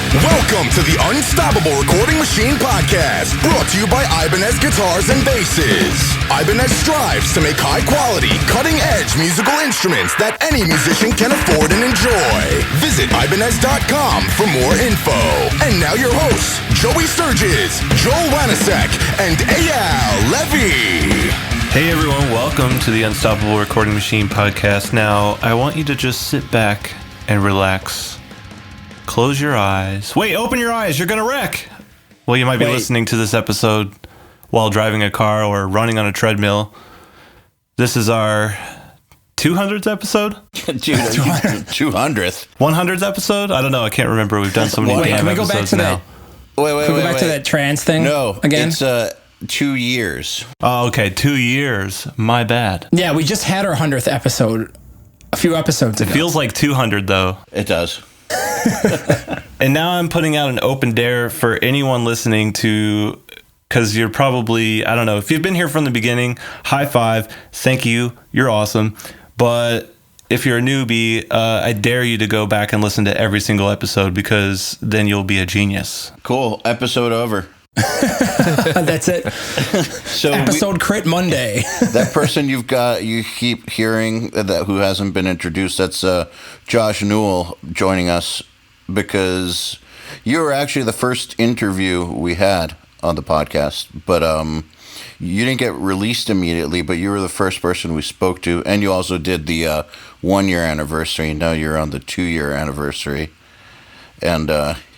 Welcome to the Unstoppable Recording Machine Podcast, brought to you by Ibanez Guitars and Basses. Ibanez strives to make high-quality, cutting-edge musical instruments that any musician can afford and enjoy. Visit Ibanez.com for more info. And now your hosts, Joey Sturgis, Joel Wanasek, and Eyal Levi. Hey everyone, welcome to the Unstoppable Recording Machine Podcast. Now, I want you to just sit back and relax. Close your eyes. Wait, open your eyes. You're going to wreck. Well, you might be listening to this episode while driving a car or running on a treadmill. This is our 200th episode? 200th? 100th episode? I don't know. I can't remember. We've done so many damn episodes now. Can we go back to that trans thing? No, again? It's 2 years. Oh, okay. 2 years. My bad. Yeah, we just had our 100th episode a few episodes ago. It feels like 200, though. It does. And now I'm putting out an open dare for anyone listening to, because you're probably, I don't know, if you've been here from the beginning, high five, thank you, you're awesome. But if you're a newbie, I dare you to go back and listen to every single episode, because then you'll be a genius. Cool. Episode over. That's it. So Episode Crit Monday. That person you keep hearing that who hasn't been introduced, that's Josh Newell joining us, because you were actually the first interview we had on the podcast, but you didn't get released immediately, but you were the first person we spoke to, and you also did the 1 year anniversary. Now you're on the 2 year anniversary, and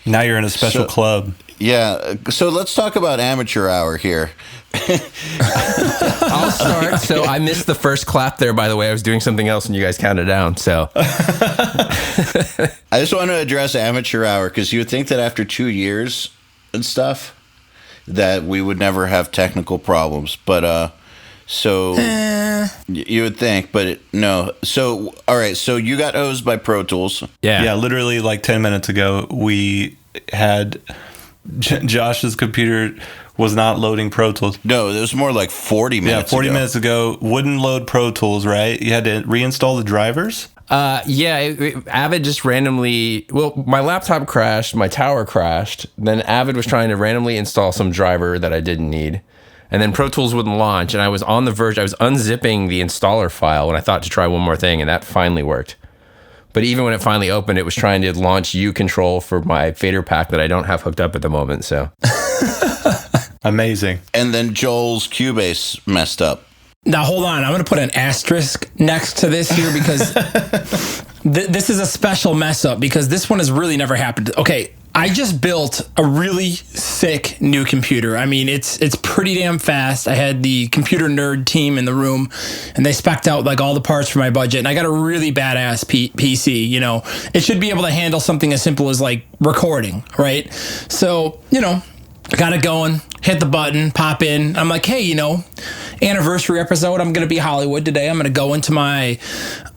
now you're in a special club. Yeah, so let's talk about amateur hour here. I'll start. So I missed the first clap there, by the way. I was doing something else and you guys counted down. So I just want to address amateur hour, because you would think that after 2 years and stuff that we would never have technical problems. But you would think, but no. So, all right, so you got hosed by Pro Tools. Yeah, literally like 10 minutes ago, we had... Josh's computer was not loading Pro Tools. No, it was more like 40 minutes ago. 40 minutes ago, wouldn't load Pro Tools, right? You had to reinstall the drivers? Avid just randomly... Well, my laptop crashed, my tower crashed, then Avid was trying to randomly install some driver that I didn't need, and then Pro Tools wouldn't launch, and I was on the verge, I was unzipping the installer file when I thought to try one more thing, and that finally worked. But even when it finally opened, it was trying to launch U-Control for my fader pack that I don't have hooked up at the moment, so... Amazing. And then Joel's Cubase messed up. Now, hold on. I'm going to put an asterisk next to this here, because this is a special mess up, because this one has really never happened. Okay, I just built a really sick new computer. I mean, it's pretty damn fast. I had the computer nerd team in the room, and they spec'd out like all the parts for my budget. And I got a really badass PC. You know, it should be able to handle something as simple as like recording, right? So, you know, got it going, hit the button, pop in. I'm like, hey, you know, anniversary episode, I'm going to be Hollywood today. I'm going to go into my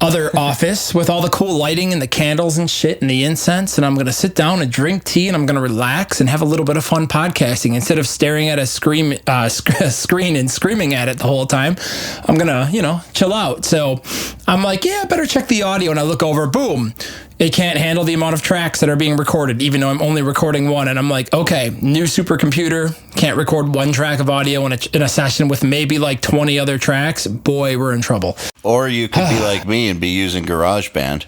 other office with all the cool lighting and the candles and shit and the incense, and I'm going to sit down and drink tea, and I'm going to relax and have a little bit of fun podcasting instead of staring at a screen and screaming at it the whole time. I'm going to, you know, chill out. So I'm like, yeah, I better check the audio, and I look over, boom. It can't handle the amount of tracks that are being recorded, even though I'm only recording one. And I'm like, okay, new supercomputer, can't record one track of audio in a session with maybe like 20 other tracks. Boy, we're in trouble. Or you could be like me and be using GarageBand,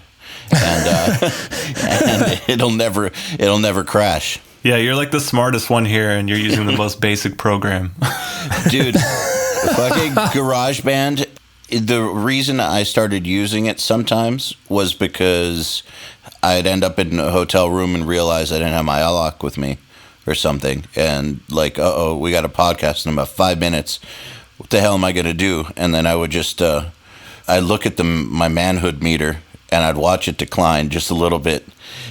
and it'll never crash. Yeah, you're like the smartest one here, and you're using the most basic program. Dude, fucking GarageBand. The reason I started using it sometimes was because I'd end up in a hotel room and realize I didn't have my Eyal with me or something. And like, we got a podcast in about 5 minutes. What the hell am I going to do? And then I would just, I'd look at my manhood meter, and I'd watch it decline just a little bit.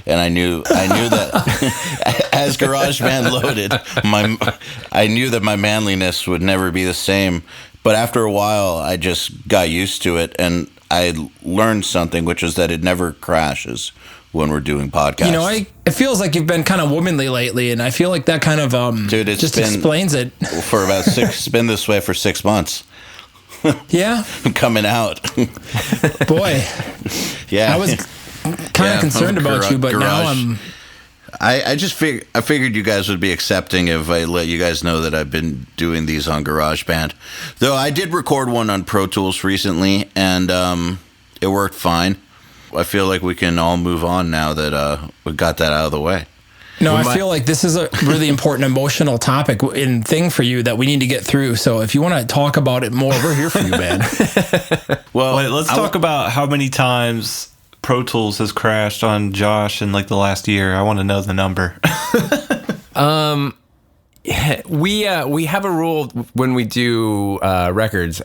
And I knew that as GarageBand loaded, I knew that my manliness would never be the same. But after a while, I just got used to it, and I learned something, which is that it never crashes when we're doing podcasts. You know, it feels like you've been kind of womanly lately, and I feel like that kind of Dude, just explains it. For about it's been this way for 6 months. Yeah. Coming out. Boy. Yeah. I was kind of concerned about you, but now I figured you guys would be accepting if I let you guys know that I've been doing these on GarageBand. Though I did record one on Pro Tools recently, and it worked fine. I feel like we can all move on now that we got that out of the way. No, I feel like this is a really important emotional topic and thing for you that we need to get through. So if you want to talk about it more, we're here for you, man. Well, wait, let's talk about how many times Pro Tools has crashed on Josh in like the last year. I want to know the number. We have a rule when we do records.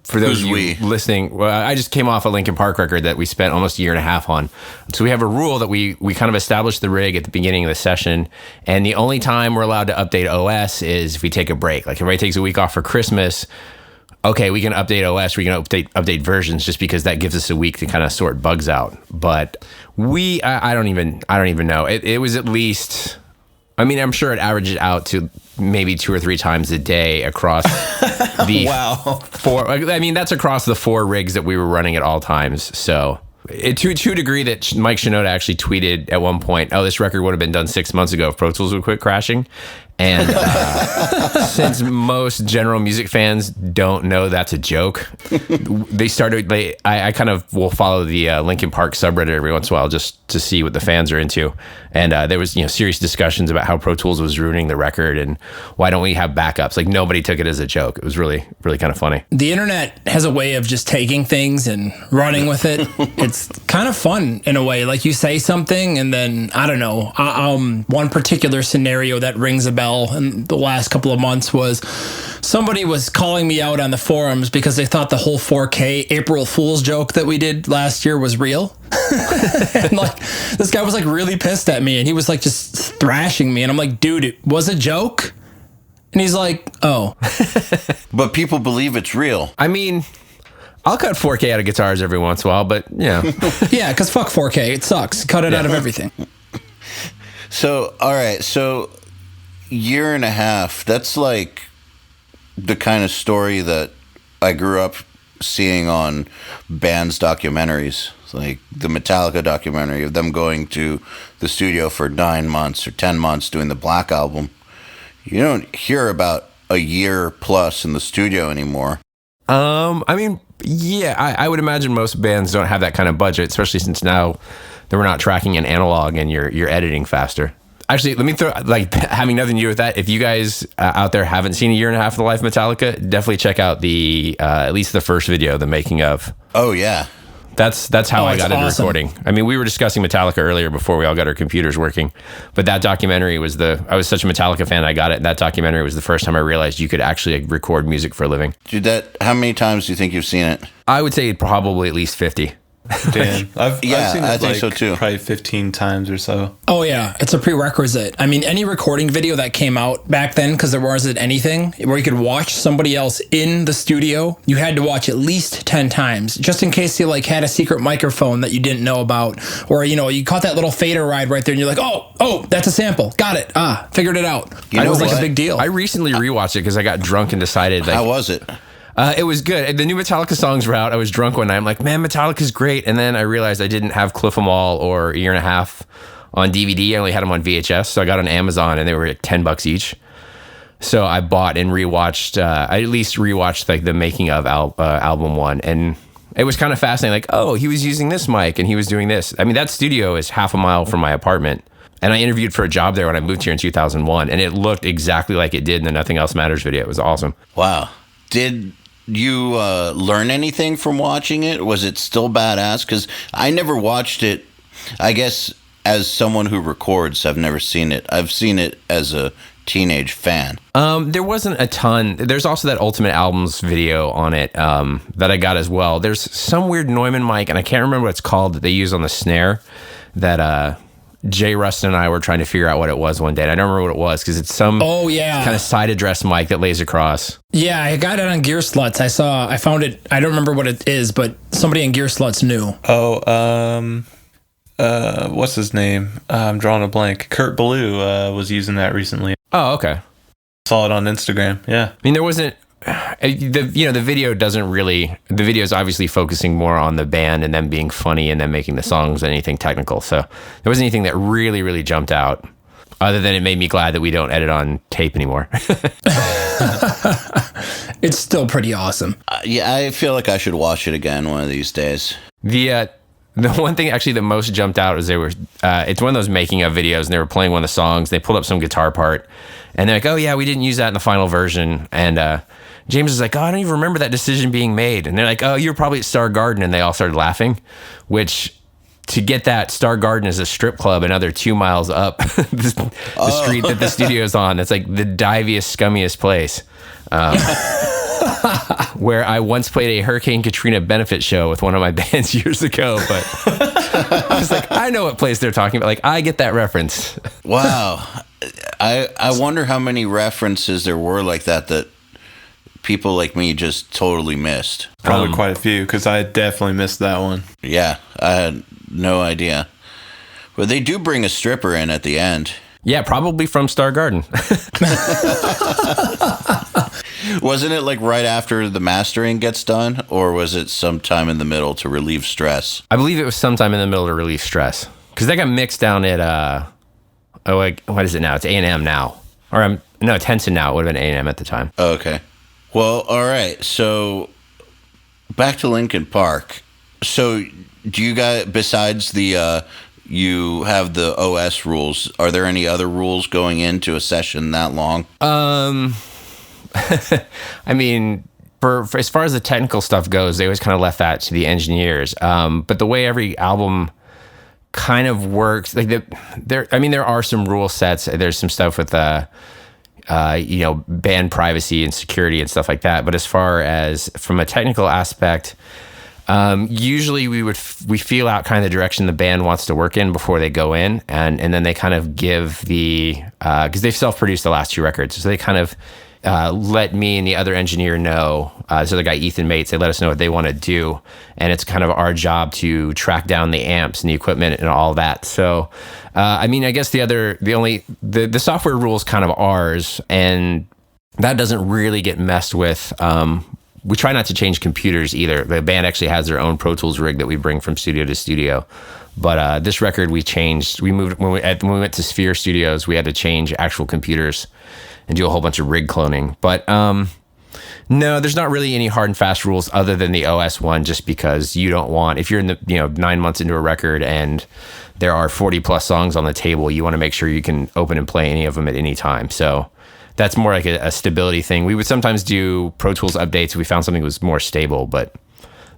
For those of you listening, well, I just came off a Linkin Park record that we spent almost a year and a half on. So we have a rule that we kind of establish the rig at the beginning of the session, and the only time we're allowed to update OS is if we take a break. Like if everybody takes a week off for Christmas, okay, we can update OS, we can update versions, just because that gives us a week to kind of sort bugs out. But I don't even know. It was at least, I mean, I'm sure it averages out to maybe 2 or 3 times a day across the four. I mean, that's across the 4 rigs that we were running at all times. So to a degree that Mike Shinoda actually tweeted at one point, oh, this record would have been done 6 months ago if Pro Tools would quit crashing. And since most general music fans don't know that's a joke, I kind of will follow the Linkin Park subreddit every once in a while just to see what the fans are into. And there was serious discussions about how Pro Tools was ruining the record and why don't we have backups? Like nobody took it as a joke. It was really, really kind of funny. The internet has a way of just taking things and running with it. It's kind of fun in a way. Like you say something and then, I don't know, one particular scenario that rings a bell in the last couple of months was somebody was calling me out on the forums because they thought the whole 4K April Fool's joke that we did last year was real. And like this guy was like really pissed at me and he was like just thrashing me and I'm like, dude, it was a joke. And he's like, oh. But people believe it's real. I mean, I'll cut 4K out of guitars every once in a while, but yeah. Yeah, because fuck 4K. It sucks. Cut it out of everything. So, all right. So, year and a half, that's like the kind of story that I grew up seeing on bands' documentaries. It's like the Metallica documentary of them going to the studio for 9 months or 10 months doing the Black Album. You don't hear about a year plus in the studio anymore. I mean, yeah, I would imagine most bands don't have that kind of budget, especially since now that we're not tracking in analog and you're editing faster. Actually, let me throw, like, having nothing to do with that, if you guys out there haven't seen a year and a half of the life of Metallica, definitely check out the at least the first video, the making of. Oh yeah, that's how I got into recording. I mean, we were discussing Metallica earlier before we all got our computers working, but that documentary was I was such a Metallica fan, I got it. That documentary was the first time I realized you could actually record music for a living. Dude, how many times do you think you've seen it? I would say probably at least 50. Dan, I've seen it I think so too. Probably 15 times or so. Oh yeah, it's a prerequisite. I mean, any recording video that came out back then, because there wasn't anything where you could watch somebody else in the studio, you had to watch at least 10 times, just in case they like had a secret microphone that you didn't know about, or you caught that little fader ride right there, and you're like, oh, that's a sample, got it, figured it out. It was like a big deal. I recently rewatched it because I got drunk and decided. Like, how was it? It was good. The new Metallica songs were out. I was drunk one night. I'm like, man, Metallica's great. And then I realized I didn't have Cliff 'Em All or a year and a half on DVD. I only had them on VHS. So I got on Amazon and they were at $10 each. So I bought and rewatched, I at least rewatched like the making of album 1. And it was kind of fascinating. Like, oh, he was using this mic and he was doing this. I mean, that studio is half a mile from my apartment. And I interviewed for a job there when I moved here in 2001. And it looked exactly like it did in the Nothing Else Matters video. It was awesome. Wow. Did you learn anything from watching it? Was it still badass? Because I never watched it. I guess as someone who records, I've never seen it. I've seen it as a teenage fan. There wasn't a ton. There's also that Ultimate Albums video on it that I got as well. There's some weird Neumann mic, and I can't remember what it's called, that they use on the snare that Jay Rustin and I were trying to figure out what it was one day. And I don't remember what it was because it's some kind of side address mic that lays across. Yeah, I got it on Gear Sluts. I found it. I don't remember what it is, but somebody in Gear Sluts knew. Oh, what's his name? I'm drawing a blank. Kurt Ballou was using that recently. Oh, okay. Saw it on Instagram. Yeah. I mean, there wasn't the video doesn't really. The video is obviously focusing more on the band and them being funny and them making the songs than anything technical. So there wasn't anything that really, really jumped out. Other than it made me glad that we don't edit on tape anymore. It's still pretty awesome. Yeah, I feel like I should watch it again one of these days. The one thing actually that most jumped out was it's one of those making of videos, and they were playing one of the songs. They pulled up some guitar part, and they're like, "Oh yeah, we didn't use that in the final version." And James is like, "Oh, I don't even remember that decision being made." And they're like, "Oh, you were probably at Star Garden," and they all started laughing. Which, to get that, Star Garden is a strip club another 2 miles up the street that the studio's on. It's like the diviest, scummiest place. Where I once played a Hurricane Katrina benefit show with one of my bands years ago, but I was like, I know what place they're talking about. Like, I get that reference. Wow. I wonder how many references there were like that people like me just totally missed. Probably quite a few, because I definitely missed that one. Yeah, I had no idea. But they do bring a stripper in at the end. Yeah, probably from Star Garden. Wasn't it like right after the mastering gets done, or was it sometime in the middle to relieve stress? I believe it was sometime in the middle to relieve stress, because that got mixed down at what is it now? It's A&M now, or no, Tenson now. It would have been A&M at the time. Okay. Well, all right. So back to Linkin Park. So do you guys, besides the you have the OS rules, are there any other rules going into a session that long? I mean, for as far as the technical stuff goes, they always kind of left that to the engineers. But the way every album kind of works, like there are some rule sets. There's some stuff with band privacy and security and stuff like that. But as far as from a technical aspect, usually we feel out kind of the direction the band wants to work in before they go in, and then they kind of give because they've self-produced the last 2 records, so they kind of let me and the other engineer know. This other guy, Ethan Mates, they let us know what they want to do, and it's kind of our job to track down the amps and the equipment and all that. So, I mean, I guess the software rule is kind of ours, and that doesn't really get messed with. We try not to change computers either. The band actually has their own Pro Tools rig that we bring from studio to studio. But this record we changed. We moved when we went to Sphere Studios. We had to change actual computers and do a whole bunch of rig cloning. But no, there's not really any hard and fast rules other than the OS one. Just because you don't want, if you're in the 9 months into a record and there are 40 plus songs on the table, you want to make sure you can open and play any of them at any time. So that's more like a stability thing. We would sometimes do Pro Tools updates if we found something was more stable, but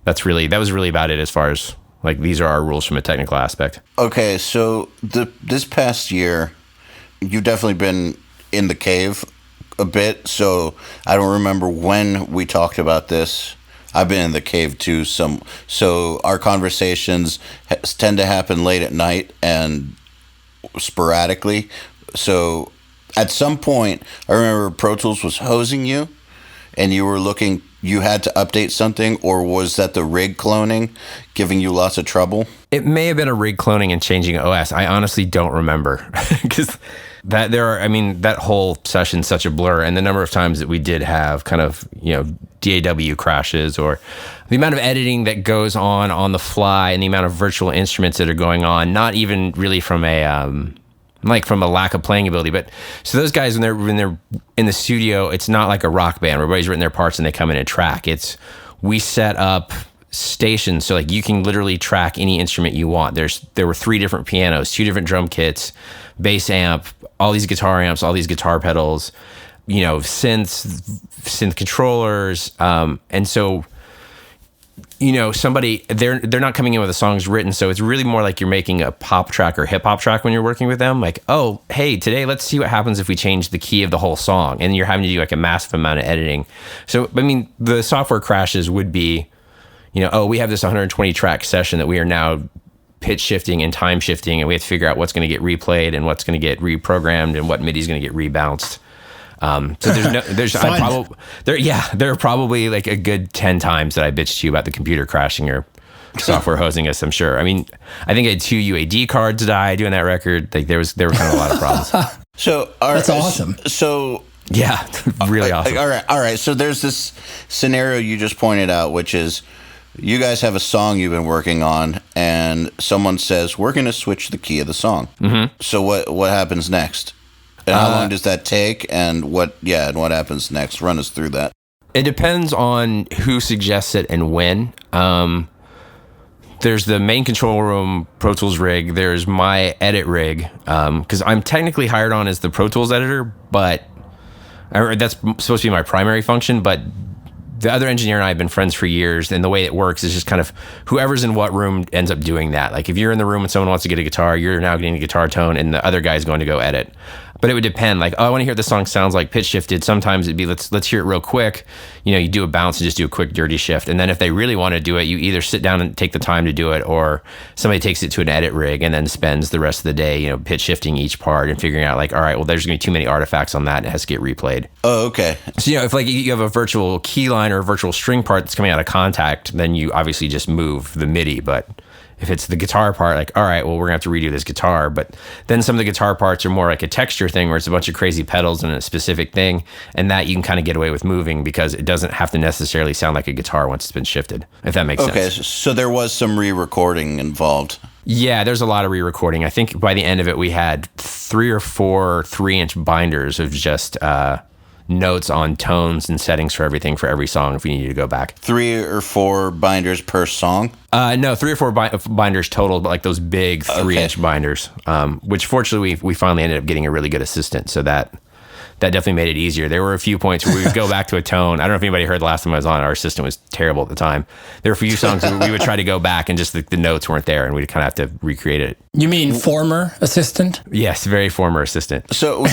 that was really about it as far as like these are our rules from a technical aspect. Okay, so this past year, you've definitely been in the cave a bit, so I don't remember when we talked about this. I've been in the cave too, so our conversations tend to happen late at night and sporadically. So at some point, I remember Pro Tools was hosing you, and you had to update something, or was that the rig cloning giving you lots of trouble? It may have been a rig cloning and changing OS. I honestly don't remember, because that whole session's such a blur, and the number of times that we did have kind of, DAW crashes, or the amount of editing that goes on the fly, and the amount of virtual instruments that are going on, not even really from from a lack of playing ability, but so those guys, when they're in the studio, it's not like a rock band where everybody's written their parts and they come in and track. We set up stations, so like you can literally track any instrument you want. There were 3 different pianos, 2 different drum kits, bass amp, all these guitar amps, all these guitar pedals, synth controllers, and so somebody, they're not coming in with the songs written, so it's really more like you're making a pop track or hip hop track when you're working with them. Like, oh, hey, today let's see what happens if we change the key of the whole song, and you're having to do like a massive amount of editing. So, I mean, the software crashes would be, we have this 120 track session that we are now pitch shifting and time shifting, and we have to figure out what's going to get replayed and what's going to get reprogrammed and what MIDI is going to get rebounced. So there are probably like a good 10 times that I bitched to you about the computer crashing or software hosing us, I'm sure. I mean, I think I had 2 UAD cards die doing that record. Like there were kind of a lot of problems. So that's awesome. So Yeah, really awesome. All right. So there's this scenario you just pointed out, which is you guys have a song you've been working on, and someone says, we're going to switch the key of the song. Mm-hmm. So what happens next? And how long does that take? And what happens next? Run us through that. It depends on who suggests it and when. There's the main control room Pro Tools rig. There's my edit rig, because I'm technically hired on as the Pro Tools editor, but that's supposed to be my primary function. But the other engineer and I have been friends for years, and the way it works is just kind of whoever's in what room ends up doing that. Like if you're in the room and someone wants to get a guitar, you're now getting a guitar tone, and the other guy's going to go edit. But it would depend. Like, oh, I want to hear what this song sounds like pitch shifted. Sometimes it'd be let's hear it real quick. You do a bounce and just do a quick dirty shift. And then if they really want to do it, you either sit down and take the time to do it, or somebody takes it to an edit rig and then spends the rest of the day, pitch shifting each part and figuring out like, all right, well, there's going to be too many artifacts on that and it has to get replayed. Oh, okay. So, if like you have a virtual key line or a virtual string part that's coming out of contact, then you obviously just move the MIDI. But if it's the guitar part, like, all right, well, we're going to have to redo this guitar. But then some of the guitar parts are more like a texture thing where it's a bunch of crazy pedals and a specific thing. And that you can kind of get away with moving because it doesn't have to necessarily sound like a guitar once it's been shifted, if that makes sense. Okay, so there was some re-recording involved. Yeah, there's a lot of re-recording. I think by the end of it, we had 3 or 4 3-inch binders of just notes on tones and settings for everything for every song if we needed to go back. 3 or 4 binders per song? No, 3 or 4 binders total, but like those big 3-inch binders, which fortunately we finally ended up getting a really good assistant, so that definitely made it easier. There were a few points where we would go back to a tone. I don't know if anybody heard the last time I was on. Our assistant was terrible at the time. There were a few songs where we would try to go back and just the notes weren't there, and we'd kind of have to recreate it. You mean former assistant? Yes, very former assistant. So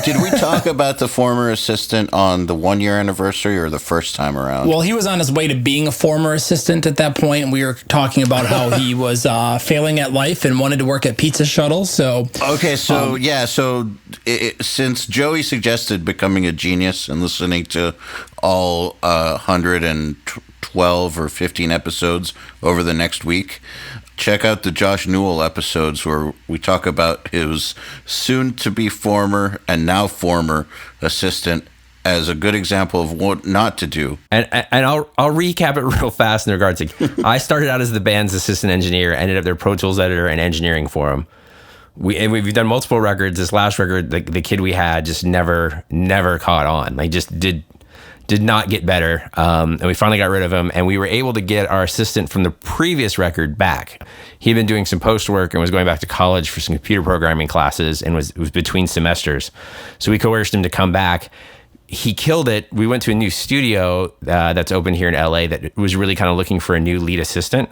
did we talk about the former assistant on the 1-year anniversary or the first time around? Well, he was on his way to being a former assistant at that point, and we were talking about how he was failing at life and wanted to work at Pizza Shuttle. So okay, so since Joey suggested becoming a genius and listening to all 112 or 15 episodes over the next week, check out the Josh Newell episodes where we talk about his soon-to-be former and now former assistant as a good example of what not to do. And I'll recap it real fast in regards to, I started out as the band's assistant engineer, ended up their Pro Tools editor and engineering for him. We've done multiple records. This last record, the kid we had just never caught on. Like just did not get better. And we finally got rid of him, and we were able to get our assistant from the previous record back. He'd been doing some post work and was going back to college for some computer programming classes, and was between semesters. So we coerced him to come back. He killed it. We went to a new studio that's open here in LA that was really kind of looking for a new lead assistant.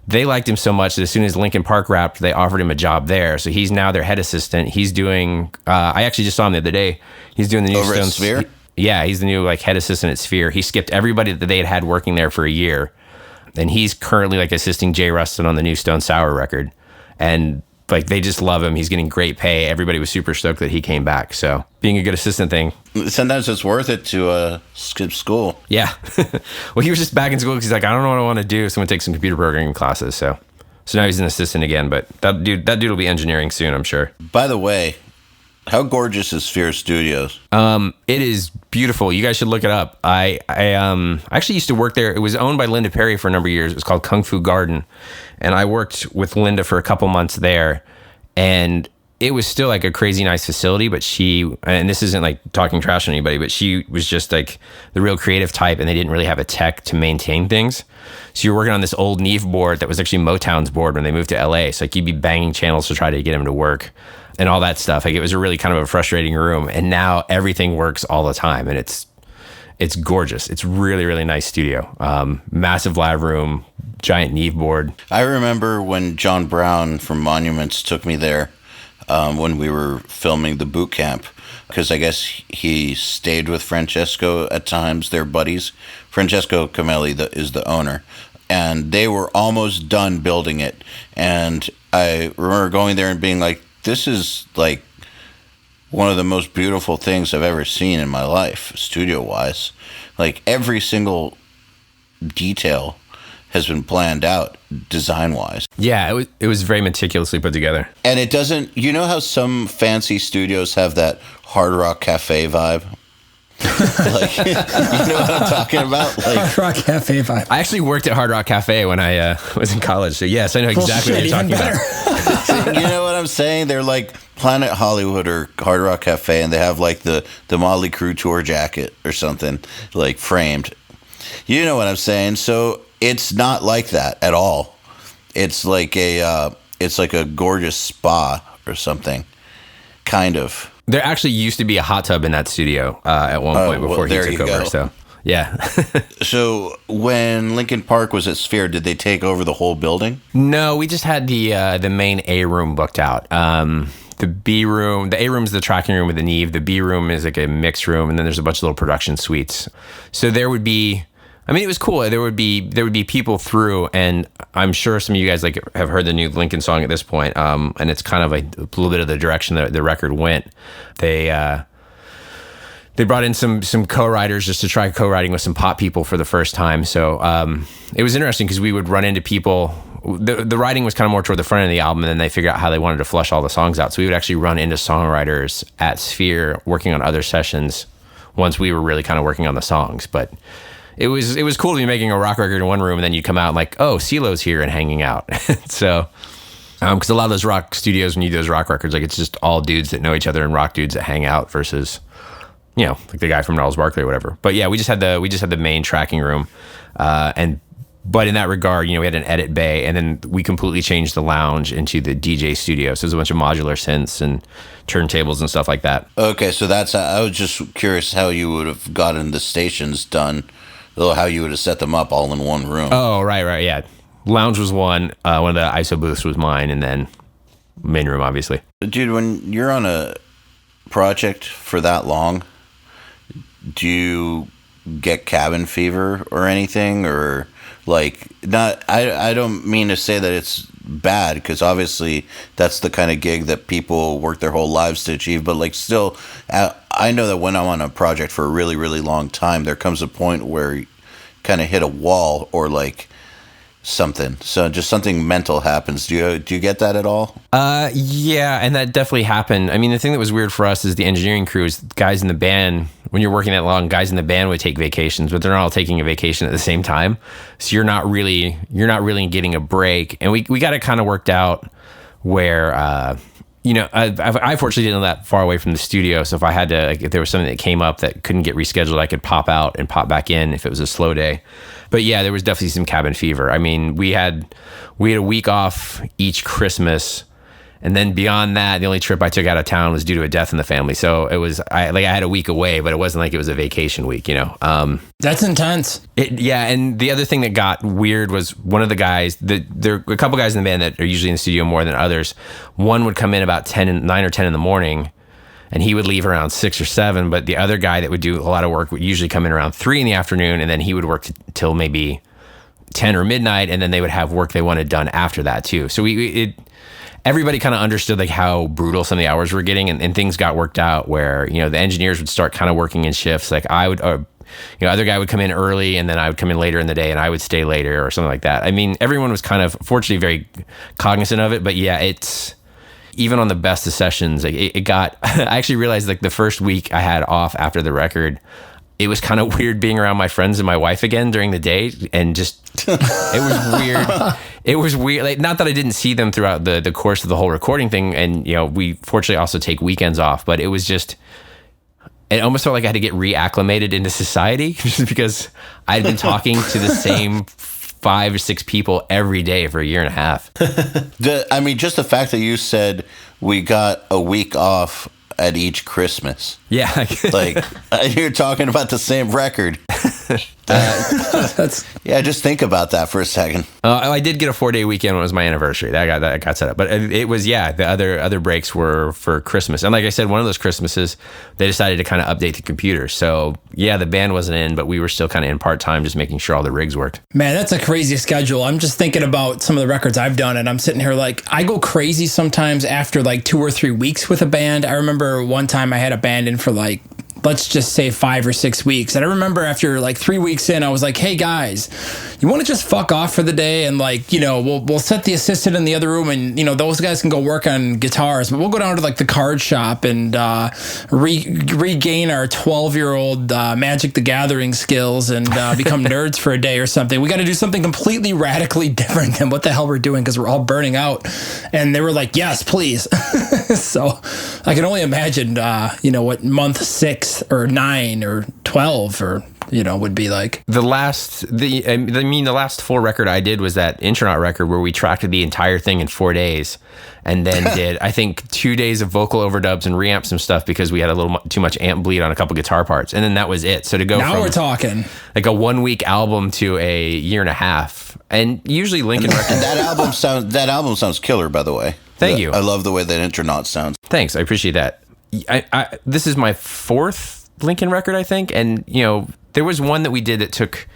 They liked him so much that as soon as Linkin Park wrapped, they offered him a job there. So he's now their head assistant. He's doing, I actually just saw him the other day. He's doing the new over at Sphere? Yeah, he's the new head assistant at Sphere. He skipped everybody that they had working there for a year. And he's currently assisting Jay Rustin on the new Stone Sour record. And they just love him. He's getting great pay. Everybody was super stoked that he came back. So being a good assistant thing. Sometimes it's worth it to skip school. Yeah. Well, he was just back in school because he's like, I don't know what I want to do. So I'm going to take some computer programming classes. So now he's an assistant again. But that dude will be engineering soon, I'm sure. By the way, how gorgeous is Sphere Studios? It is beautiful. You guys should look it up. I actually used to work there. It was owned by Linda Perry for a number of years. It was called Kung Fu Garden. And I worked with Linda for a couple months there. And it was still a crazy nice facility, but and this isn't talking trash on anybody, but she was just the real creative type, and they didn't really have a tech to maintain things. So you're working on this old Neve board that was actually Motown's board when they moved to LA. So you'd be banging channels to try to get them to work and all that stuff. It was a really kind of a frustrating room, and now everything works all the time, and it's gorgeous. It's really, really nice studio. Massive live room, giant Neve board. I remember when John Brown from Monuments took me there when we were filming the boot camp, because I guess he stayed with Francesco at times. They're buddies. Francesco Camelli is the owner, and they were almost done building it. And I remember going there and being like, this is one of the most beautiful things I've ever seen in my life, studio-wise. Every single detail has been planned out design-wise. Yeah, it was very meticulously put together. And it doesn't, you know how some fancy studios have that Hard Rock Cafe vibe? Like, you know what I'm talking about? Like, Hard Rock Cafe vibe. I actually worked at Hard Rock Cafe when I was in college, so yes, I know exactly what you're talking about. you know what I'm saying? They're like Planet Hollywood or Hard Rock Cafe, and they have like the Motley Crue tour jacket or something, like framed. You know what I'm saying? So it's not like that at all. It's like a gorgeous spa or something, kind of. There actually used to be a hot tub in that studio at one point before he took over. So yeah. So when Linkin Park was at Sphere, did they take over the whole building? No, we just had the main A room booked out. The B room, the A room is the tracking room with the Neve. The B room is like a mixed room, and then there's a bunch of little production suites. So there would be, I mean, it was cool. There would be people through, and I'm sure some of you guys like have heard the new Linkin song at this point, and it's kind of a little bit of the direction that the record went. They brought in some co-writers just to try co-writing with some pop people for the first time. So it was interesting because we would run into people. The writing was kind of more toward the front of the album, and then they figured out how they wanted to flush all the songs out. So we would actually run into songwriters at Sphere working on other sessions once we were really kind of working on the songs. But it was cool to be making a rock record in one room, and then you'd come out and like, oh, CeeLo's here and hanging out. So, because a lot of those rock studios, when you do those rock records, like it's just all dudes that know each other and rock dudes that hang out versus, you know, like the guy from Gnarls Barkley or whatever. But yeah, we just had the main tracking room, but in that regard, you know, we had an edit bay, and then we completely changed the lounge into the DJ studio. So there's a bunch of modular synths and turntables and stuff like that. Okay, so I was just curious how you would have gotten the stations done, how you would have set them up all in one room. Oh, right, yeah. Lounge was one of the ISO booths was mine, and then main room, obviously. Dude, when you're on a project for that long, do you get cabin fever or anything, or like not? I don't mean to say that it's bad, because obviously that's the kind of gig that people work their whole lives to achieve, but like still, I know that when I'm on a project for a really, really long time, there comes a point where you kind of hit a wall or like something. So just something mental happens. Do you get that at all? Yeah, and that definitely happened. I mean, the thing that was weird for us is the engineering crew is guys in the band. When you're working that long, guys in the band would take vacations, but they're not all taking a vacation at the same time. So you're not really getting a break. And we got it kind of worked out where, you know, I fortunately didn't live that far away from the studio. So if I had to, like, if there was something that came up that couldn't get rescheduled, I could pop out and pop back in if it was a slow day. But yeah, there was definitely some cabin fever. I mean, we had a week off each Christmas, and then beyond that, the only trip I took out of town was due to a death in the family. So it was, I had a week away, but it wasn't like it was a vacation week, you know? That's intense. Yeah. And the other thing that got weird was one of the guys there are a couple guys in the band that are usually in the studio more than others. One would come in about 9 or 10 in the morning, and he would leave around 6 or 7. But the other guy that would do a lot of work would usually come in around 3 in the afternoon, and then he would work till maybe 10 or midnight. And then they would have work they wanted done after that too. So everybody kind of understood like how brutal some of the hours were getting, and things got worked out where, you know, the engineers would start kind of working in shifts. Like I would, you know, other guy would come in early, and then I would come in later in the day, and I would stay later or something like that. I mean, everyone was kind of fortunately very cognizant of it, but yeah, it's even on the best of sessions, like it got, I actually realized like the first week I had off after the record, it was kind of weird being around my friends and my wife again during the day, and just it was weird. It was weird. Like, not that I didn't see them throughout the course of the whole recording thing, and you know, we fortunately also take weekends off, but it was just, it almost felt like I had to get reacclimated into society just because I'd been talking to the same 5 or 6 people every day for a year and a half. I mean, just the fact that you said we got a week off at each Christmas. Yeah. Like, you're talking about the same record. Yeah, just think about that for a second. I did get a 4-day weekend when it was my anniversary. That got set up. But it was, yeah, the other breaks were for Christmas. And like I said, one of those Christmases, they decided to kind of update the computer. So yeah, the band wasn't in, but we were still kind of in part-time, just making sure all the rigs worked. Man, that's a crazy schedule. I'm just thinking about some of the records I've done, and I'm sitting here like, I go crazy sometimes after like 2 or 3 weeks with a band. I remember one time I had a band in for like let's just say 5 or 6 weeks. And I remember after like 3 weeks in, I was like, hey guys, you want to just fuck off for the day? And like, you know, we'll set the assistant in the other room and, you know, those guys can go work on guitars, but we'll go down to like the card shop and regain our 12-year-old Magic the Gathering skills and become nerds for a day or something. We got to do something completely radically different than what the hell we're doing because we're all burning out. And they were like, yes, please. So I can only imagine, you know, what month 6 or 9 or 12 or, you know, would be like. The last full record I did was that Intronaut record where we tracked the entire thing in 4 days and then did, I think, 2 days of vocal overdubs and reamp some stuff because we had a little too much amp bleed on a couple guitar parts. And then that was it. So to go now we're talking like a 1 week album to a year and a half. And usually Linkin records. And that album sounds killer, by the way. Thank you. I love the way that Intronaut sounds. Thanks. I appreciate that. This is my 4th Linkin record, I think. And, you know, there was one that we did that took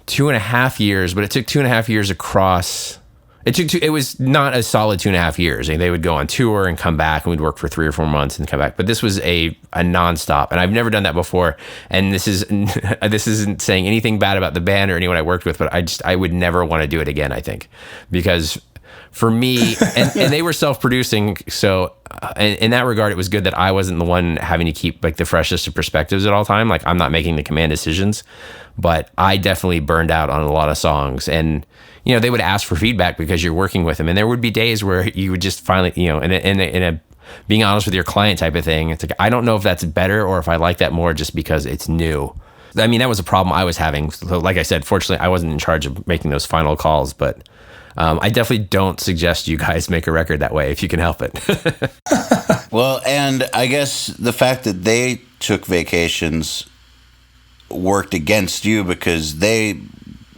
2.5 years, but it took 2.5 years across. It was not a solid 2.5 years. I mean, they would go on tour and come back, and we'd work for 3 or 4 months and come back. But this was a nonstop, and I've never done that before. And this isn't saying anything bad about the band or anyone I worked with, but I would never want to do it again, I think, because for me, and they were self-producing, so in that regard, it was good that I wasn't the one having to keep like the freshest of perspectives at all time. Like I'm not making the command decisions, but I definitely burned out on a lot of songs. And you know, they would ask for feedback because you're working with them, and there would be days where you would just finally, you know, in a being honest with your client type of thing. It's like I don't know if that's better or if I like that more just because it's new. I mean, that was a problem I was having. So, like I said, fortunately, I wasn't in charge of making those final calls, but. I definitely don't suggest you guys make a record that way if you can help it. Well, and I guess the fact that they took vacations worked against you because they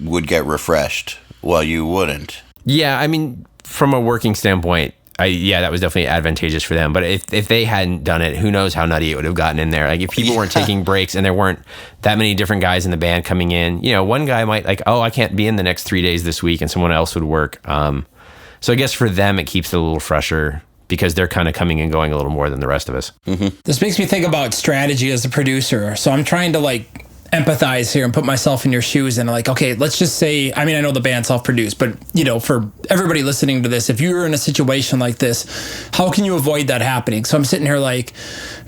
would get refreshed while you wouldn't. Yeah, I mean, from a working standpoint, that was definitely advantageous for them. But if they hadn't done it, who knows how nutty it would have gotten in there. Like if people weren't taking breaks and there weren't that many different guys in the band coming in, you know, one guy might like, oh, I can't be in the next 3 days this week, and someone else would work. So I guess for them, it keeps it a little fresher because they're kind of coming and going a little more than the rest of us. Mm-hmm. This makes me think about strategy as a producer. So I'm trying to like empathize here and put myself in your shoes and like, okay, let's just say, I mean, I know the band self-produced, but you know, for everybody listening to this, if you're in a situation like this, how can you avoid that happening? So I'm sitting here like,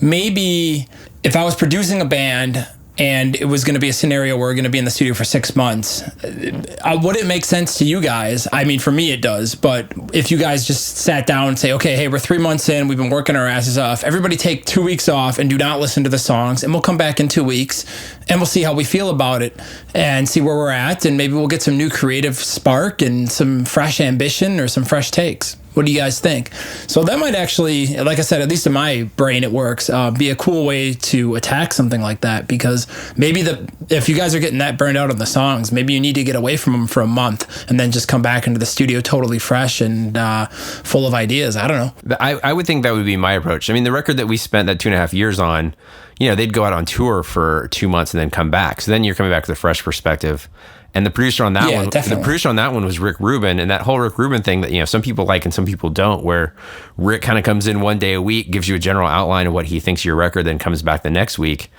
maybe if I was producing a band and it was going to be a scenario where we're going to be in the studio for 6 months, would it make sense to you guys? I mean, for me it does, but if you guys just sat down and say, okay, hey, we're 3 months in, we've been working our asses off, everybody take 2 weeks off and do not listen to the songs, and we'll come back in 2 weeks and we'll see how we feel about it and see where we're at, and maybe we'll get some new creative spark and some fresh ambition or some fresh takes. What do you guys think? So that might actually, like I said, at least in my brain it works, be a cool way to attack something like that, because maybe if you guys are getting that burned out on the songs, maybe you need to get away from them for a month and then just come back into the studio totally fresh and full of ideas. I don't know. I would think that would be my approach. I mean, the record that we spent that 2.5 years on, you know, they'd go out on tour for 2 months and then come back. So then you're coming back with a fresh perspective. And the producer on that one, definitely. the producer on that one was Rick Rubin, and that whole Rick Rubin thing that, you know, some people like and some people don't, where Rick kind of comes in one day a week, gives you a general outline of what he thinks of your record, then comes back the next week.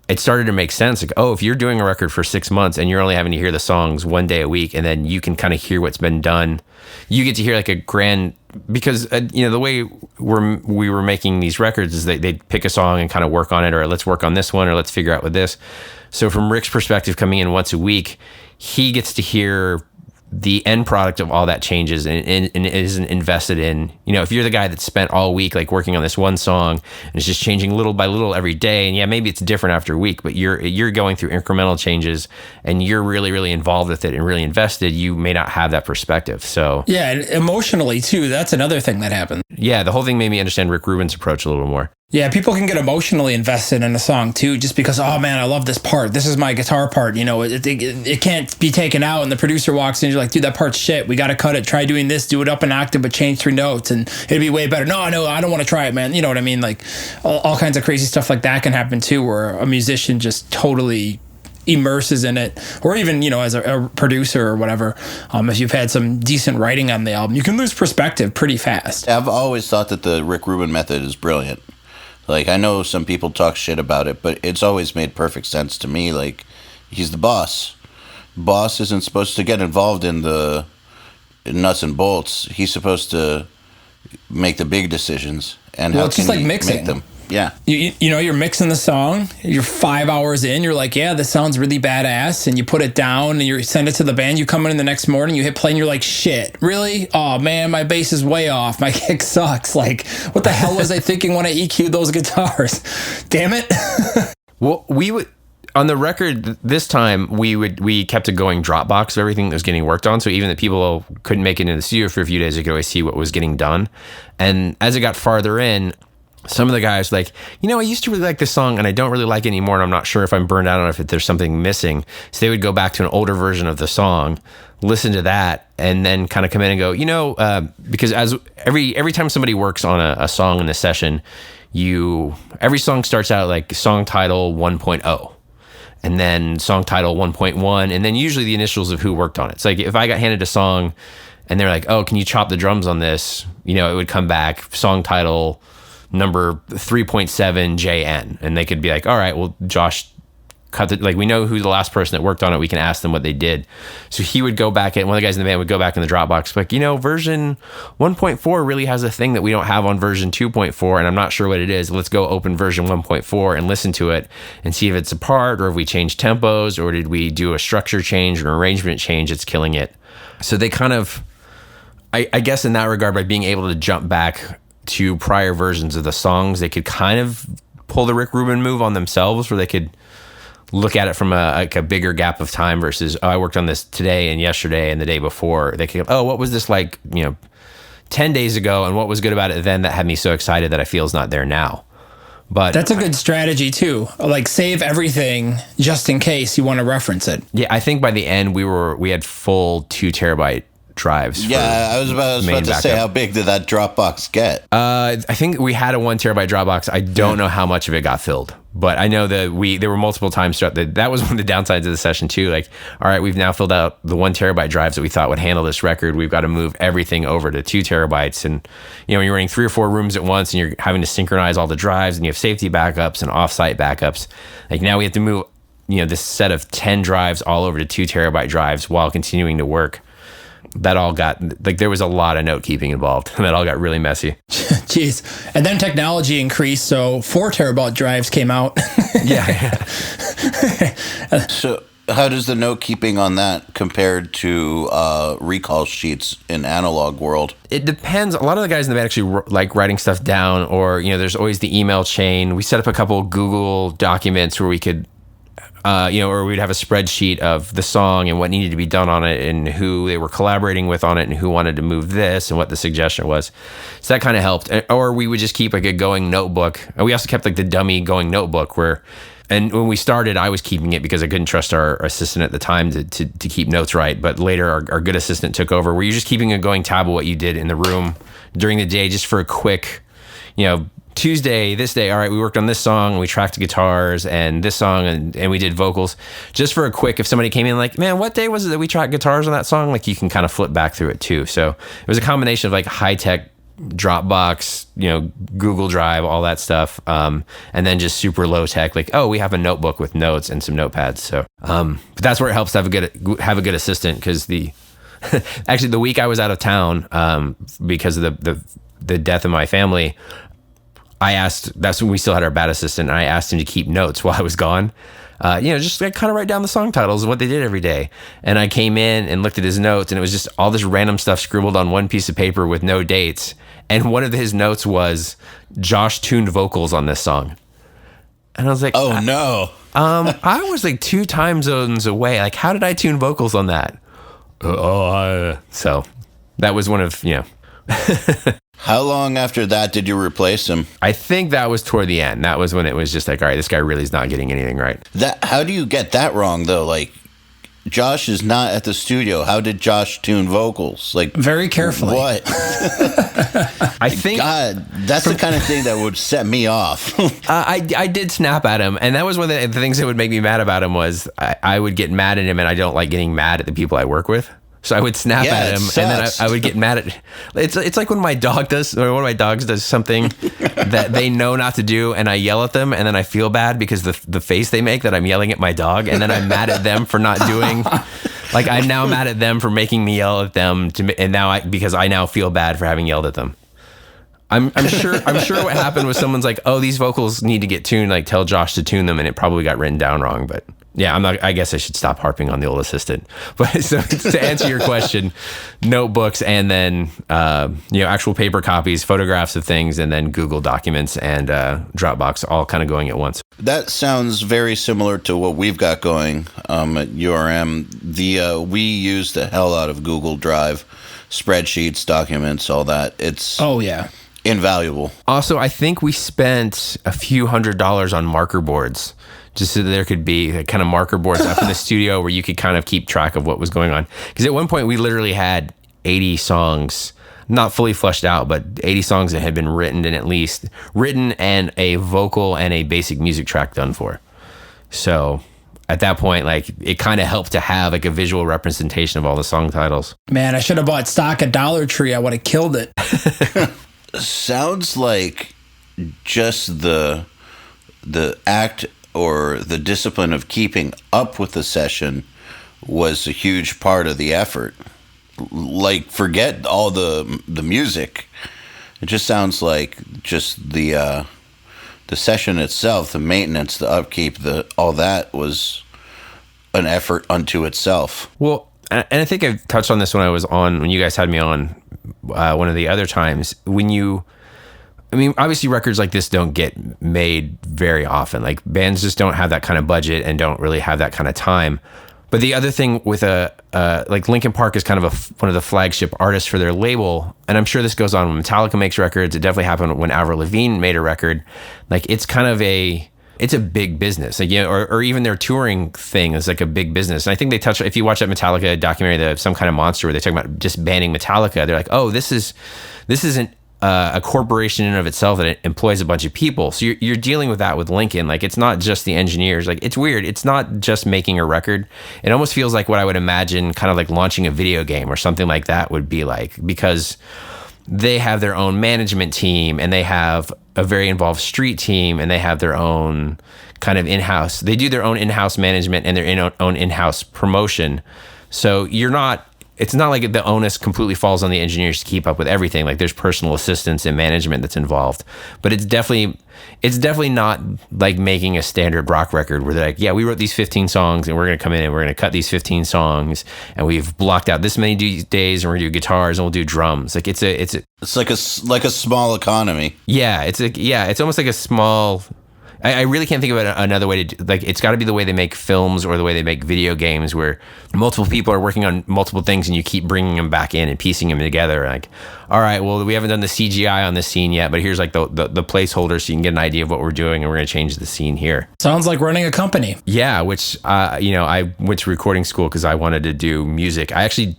It started to make sense. Like, oh, if you're doing a record for 6 months and you're only having to hear the songs one day a week, and then you can kind of hear what's been done, you get to hear like a grand, because you know, the way we were making these records is they'd pick a song and kind of work on it, or let's work on this one, or let's figure out with this. So from Rick's perspective, coming in once a week, he gets to hear the end product of all that changes and isn't invested in, you know, if you're the guy that spent all week like working on this one song and it's just changing little by little every day, and yeah, maybe it's different after a week, but you're going through incremental changes and you're really, really involved with it and really invested, you may not have that perspective. So yeah, and emotionally too, that's another thing that happened. Yeah, the whole thing made me understand Rick Rubin's approach a little more. Yeah, people can get emotionally invested in a song too, just because, oh man, I love this part. This is my guitar part. You know, it can't be taken out. And the producer walks in, you're like, dude, that part's shit. We got to cut it. Try doing this. Do it up an octave, but change 3 notes, and it'd be way better. No, I don't want to try it, man. You know what I mean? Like all kinds of crazy stuff like that can happen too, where a musician just totally immerses in it, or even, you know, as a producer or whatever, if you've had some decent writing on the album, you can lose perspective pretty fast. I've always thought that the Rick Rubin method is brilliant. Like, I know some people talk shit about it, but it's always made perfect sense to me. Like, he's the boss. Boss isn't supposed to get involved in the nuts and bolts. He's supposed to make the big decisions. And Well, how it's just can like he mixing. make them? Yeah. You know, you're mixing the song, you're 5 hours in, you're like, yeah, this sounds really badass, and you put it down and you send it to the band, you come in the next morning, you hit play and you're like, shit, really? Oh man, my bass is way off, my kick sucks. Like, what the hell was I thinking when I EQ'd those guitars? Damn it. Well, we would on the record this time we kept a going Dropbox of everything that was getting worked on. So even the people who couldn't make it into the studio for a few days, they could always see what was getting done. And as it got farther in, some of the guys like, you know, I used to really like this song and I don't really like it anymore. And I'm not sure if I'm burned out on if there's something missing. So they would go back to an older version of the song, listen to that, and then kind of come in and go, you know, because as every time somebody works on a song in a session, every song starts out like song title 1.0. And then song title 1.1, and then usually the initials of who worked on it. It's like if I got handed a song and they're like, oh, can you chop the drums on this? You know, it would come back, song title number 3.7 JN. And they could be like, all right, well, Josh cut the, like, we know who the last person that worked on it. We can ask them what they did. So he would go back, and one of the guys in the band would go back in the Dropbox, like, you know, version 1.4 really has a thing that we don't have on version 2.4, and I'm not sure what it is. Let's go open version 1.4 and listen to it and see if it's apart, or if we changed tempos, or did we do a structure change or an arrangement change that's killing it. So they kind of, I guess in that regard, by being able to jump back to prior versions of the songs, they could kind of pull the Rick Rubin move on themselves, where they could look at it from a bigger gap of time versus, oh, I worked on this today and yesterday and the day before. They could, oh, what was this like, 10 days ago, and what was good about it then that had me so excited that I feel is not there now. But that's a good strategy too. Like, save everything just in case you want to reference it. Yeah, I think by the end we had full 2 terabyte drives. Yeah, I was about to say, how big did that Dropbox get? I think we had a 1 terabyte Dropbox. I don't know how much of it got filled, but I know that there were multiple times throughout that was one of the downsides of the session too. Like, all right, we've now filled out the 1 terabyte drives that we thought would handle this record. We've got to move everything over to 2 terabytes. And, when you're running 3 or 4 rooms at once and you're having to synchronize all the drives and you have safety backups and offsite backups, like now we have to move, this set of 10 drives all over to 2 terabyte drives while continuing to work. That all got, like, there was a lot of note keeping involved, and that all got really messy. Jeez. And then technology increased, so 4 terabyte drives came out. Yeah. So how does the note keeping on that compared to recall sheets in analog world? It depends. A lot of the guys in the band actually like writing stuff down, or, there's always the email chain. We set up a couple Google documents where we could, or we'd have a spreadsheet of the song and what needed to be done on it and who they were collaborating with on it and who wanted to move this and what the suggestion was. So that kind of helped. Or we would just keep like a going notebook. And we also kept like the dummy going notebook and when we started, I was keeping it because I couldn't trust our assistant at the time to keep notes right. But later our good assistant took over, where you're just keeping a going tab of what you did in the room during the day, just for a quick, Tuesday, this day, all right, we worked on this song, and we tracked the guitars, and this song, and we did vocals, just for a quick, if somebody came in like, man, what day was it that we tracked guitars on that song? Like, you can kind of flip back through it too. So it was a combination of like high-tech Dropbox, Google Drive, all that stuff, and then just super low-tech, like, oh, we have a notebook with notes and some notepads. So but that's where it helps to have a good assistant, because actually the week I was out of town, because of the death of my family, I asked, that's when we still had our bad assistant, and I asked him to keep notes while I was gone. Just like kind of write down the song titles and what they did every day. And I came in and looked at his notes, and it was just all this random stuff scribbled on one piece of paper with no dates. And one of his notes was, Josh tuned vocals on this song. And I was like, oh no. I was like 2 time zones away. Like, how did I tune vocals on that? So that was one of, How long after that did you replace him? I think that was toward the end. That was when it was just like, all right, this guy really is not getting anything right. How do you get that wrong, though? Like, Josh is not at the studio. How did Josh tune vocals? Like, very carefully. What? I think, God, that's the kind of thing that would set me off. I did snap at him, and that was one of the things that would make me mad about him was I would get mad at him, and I don't like getting mad at the people I work with. So I would snap Yeah, at it him, and then sucks. I would get mad at. It's like when my dog does, or one of my dogs does something that they know not to do, and I yell at them, and then I feel bad because the face they make that I'm yelling at my dog, and then I'm mad at them for not doing. Like I'm now mad at them for making me yell at them, and now because I now feel bad for having yelled at them. I'm sure what happened was someone's like, oh, these vocals need to get tuned. Like tell Josh to tune them, and it probably got written down wrong, but. Yeah, I guess I should stop harping on the old assistant. But so to answer your question, notebooks and then actual paper copies, photographs of things, and then Google Documents and Dropbox, all kind of going at once. That sounds very similar to what we've got going at URM. We use the hell out of Google Drive, spreadsheets, documents, all that. It's invaluable. Also, I think we spent a few $100s on marker boards. Just so that there could be kind of marker boards up in the studio where you could kind of keep track of what was going on. Because at one point we literally had 80 songs, not fully fleshed out, but 80 songs that had been written and a vocal and a basic music track done for. So at that point, like it kind of helped to have like a visual representation of all the song titles. Man, I should have bought stock at Dollar Tree. I would have killed it. Sounds like just the act or the discipline of keeping up with the session was a huge part of the effort. Like, forget all the music. It just sounds like just the session itself, the maintenance, the upkeep, all that was an effort unto itself. Well, and I think I touched on this when you guys had me on one of the other times. Obviously records like this don't get made very often. Like bands just don't have that kind of budget and don't really have that kind of time. But the other thing with like Linkin Park is kind of one of the flagship artists for their label. And I'm sure this goes on when Metallica makes records. It definitely happened when Avril Lavigne made a record. Like it's kind of it's a big business. Like, or even their touring thing is like a big business. And I think if you watch that Metallica documentary, Some Kind of Monster, where they talk about just banning Metallica, they're like, oh, this isn't a corporation in and of itself that employs a bunch of people. So you're dealing with that with Linkin. Like it's not just the engineers. Like it's weird. It's not just making a record. It almost feels like what I would imagine kind of like launching a video game or something like that would be like, because they have their own management team and they have a very involved street team and they have their own kind of in-house. They do their own in-house management and their own in-house promotion. So it's not like the onus completely falls on the engineers to keep up with everything. Like there's personal assistance and management that's involved, but it's definitely not like making a standard rock record where they're like, yeah, we wrote these 15 songs and we're going to come in and we're going to cut these 15 songs and we've blocked out this many days and we're going to do guitars and we'll do drums. Like it's like a small economy. Yeah. It's almost like a small, I really can't think of another way to do, like, it's got to be the way they make films or the way they make video games where multiple people are working on multiple things and you keep bringing them back in and piecing them together. Like, all right, well, we haven't done the CGI on this scene yet, but here's like the placeholder so you can get an idea of what we're doing and we're going to change the scene here. Sounds like running a company. Yeah, which, I went to recording school because I wanted to do music. I actually,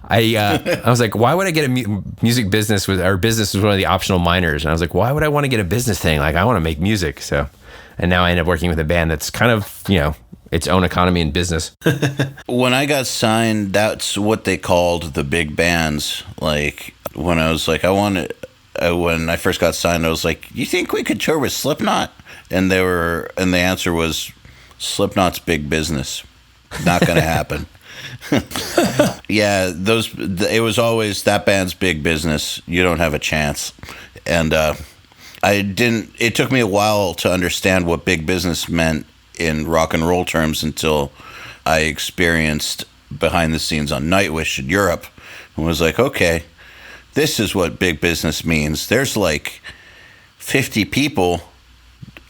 I was like, why would I get a music business business was one of the optional minors. And I was like, why would I want to get a business thing? Like, I want to make music. So, and now I end up working with a band that's kind of, its own economy and business. When I got signed, that's what they called the big bands. Like when I was like, when I first got signed, I was like, you think we could tour with Slipknot? And the answer was, Slipknot's big business. Not going to happen. Yeah, it was always that band's big business. You don't have a chance. And it took me a while to understand what big business meant in rock and roll terms until I experienced behind the scenes on Nightwish in Europe and was like, okay, this is what big business means. There's like 50 people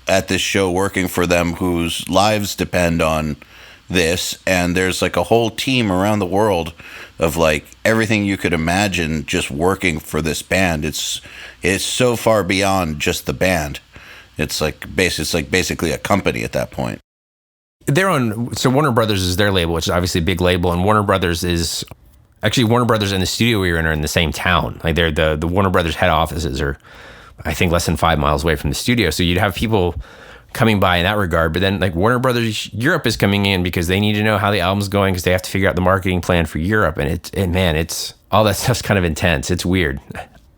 at this show working for them whose lives depend on this, and there's like a whole team around the world of like everything you could imagine just working for this band. It's so far beyond just the band. It's basically a company at that point. So Warner Brothers is their label, which is obviously a big label, and Warner Brothers and the studio we were in are in the same town. Like they're the Warner Brothers head offices are, I think, less than 5 miles away from the studio. So you'd have people coming by in that regard. But then like Warner Brothers Europe is coming in because they need to know how the album's going because they have to figure out the marketing plan for Europe. And it's all that stuff's kind of intense. It's weird.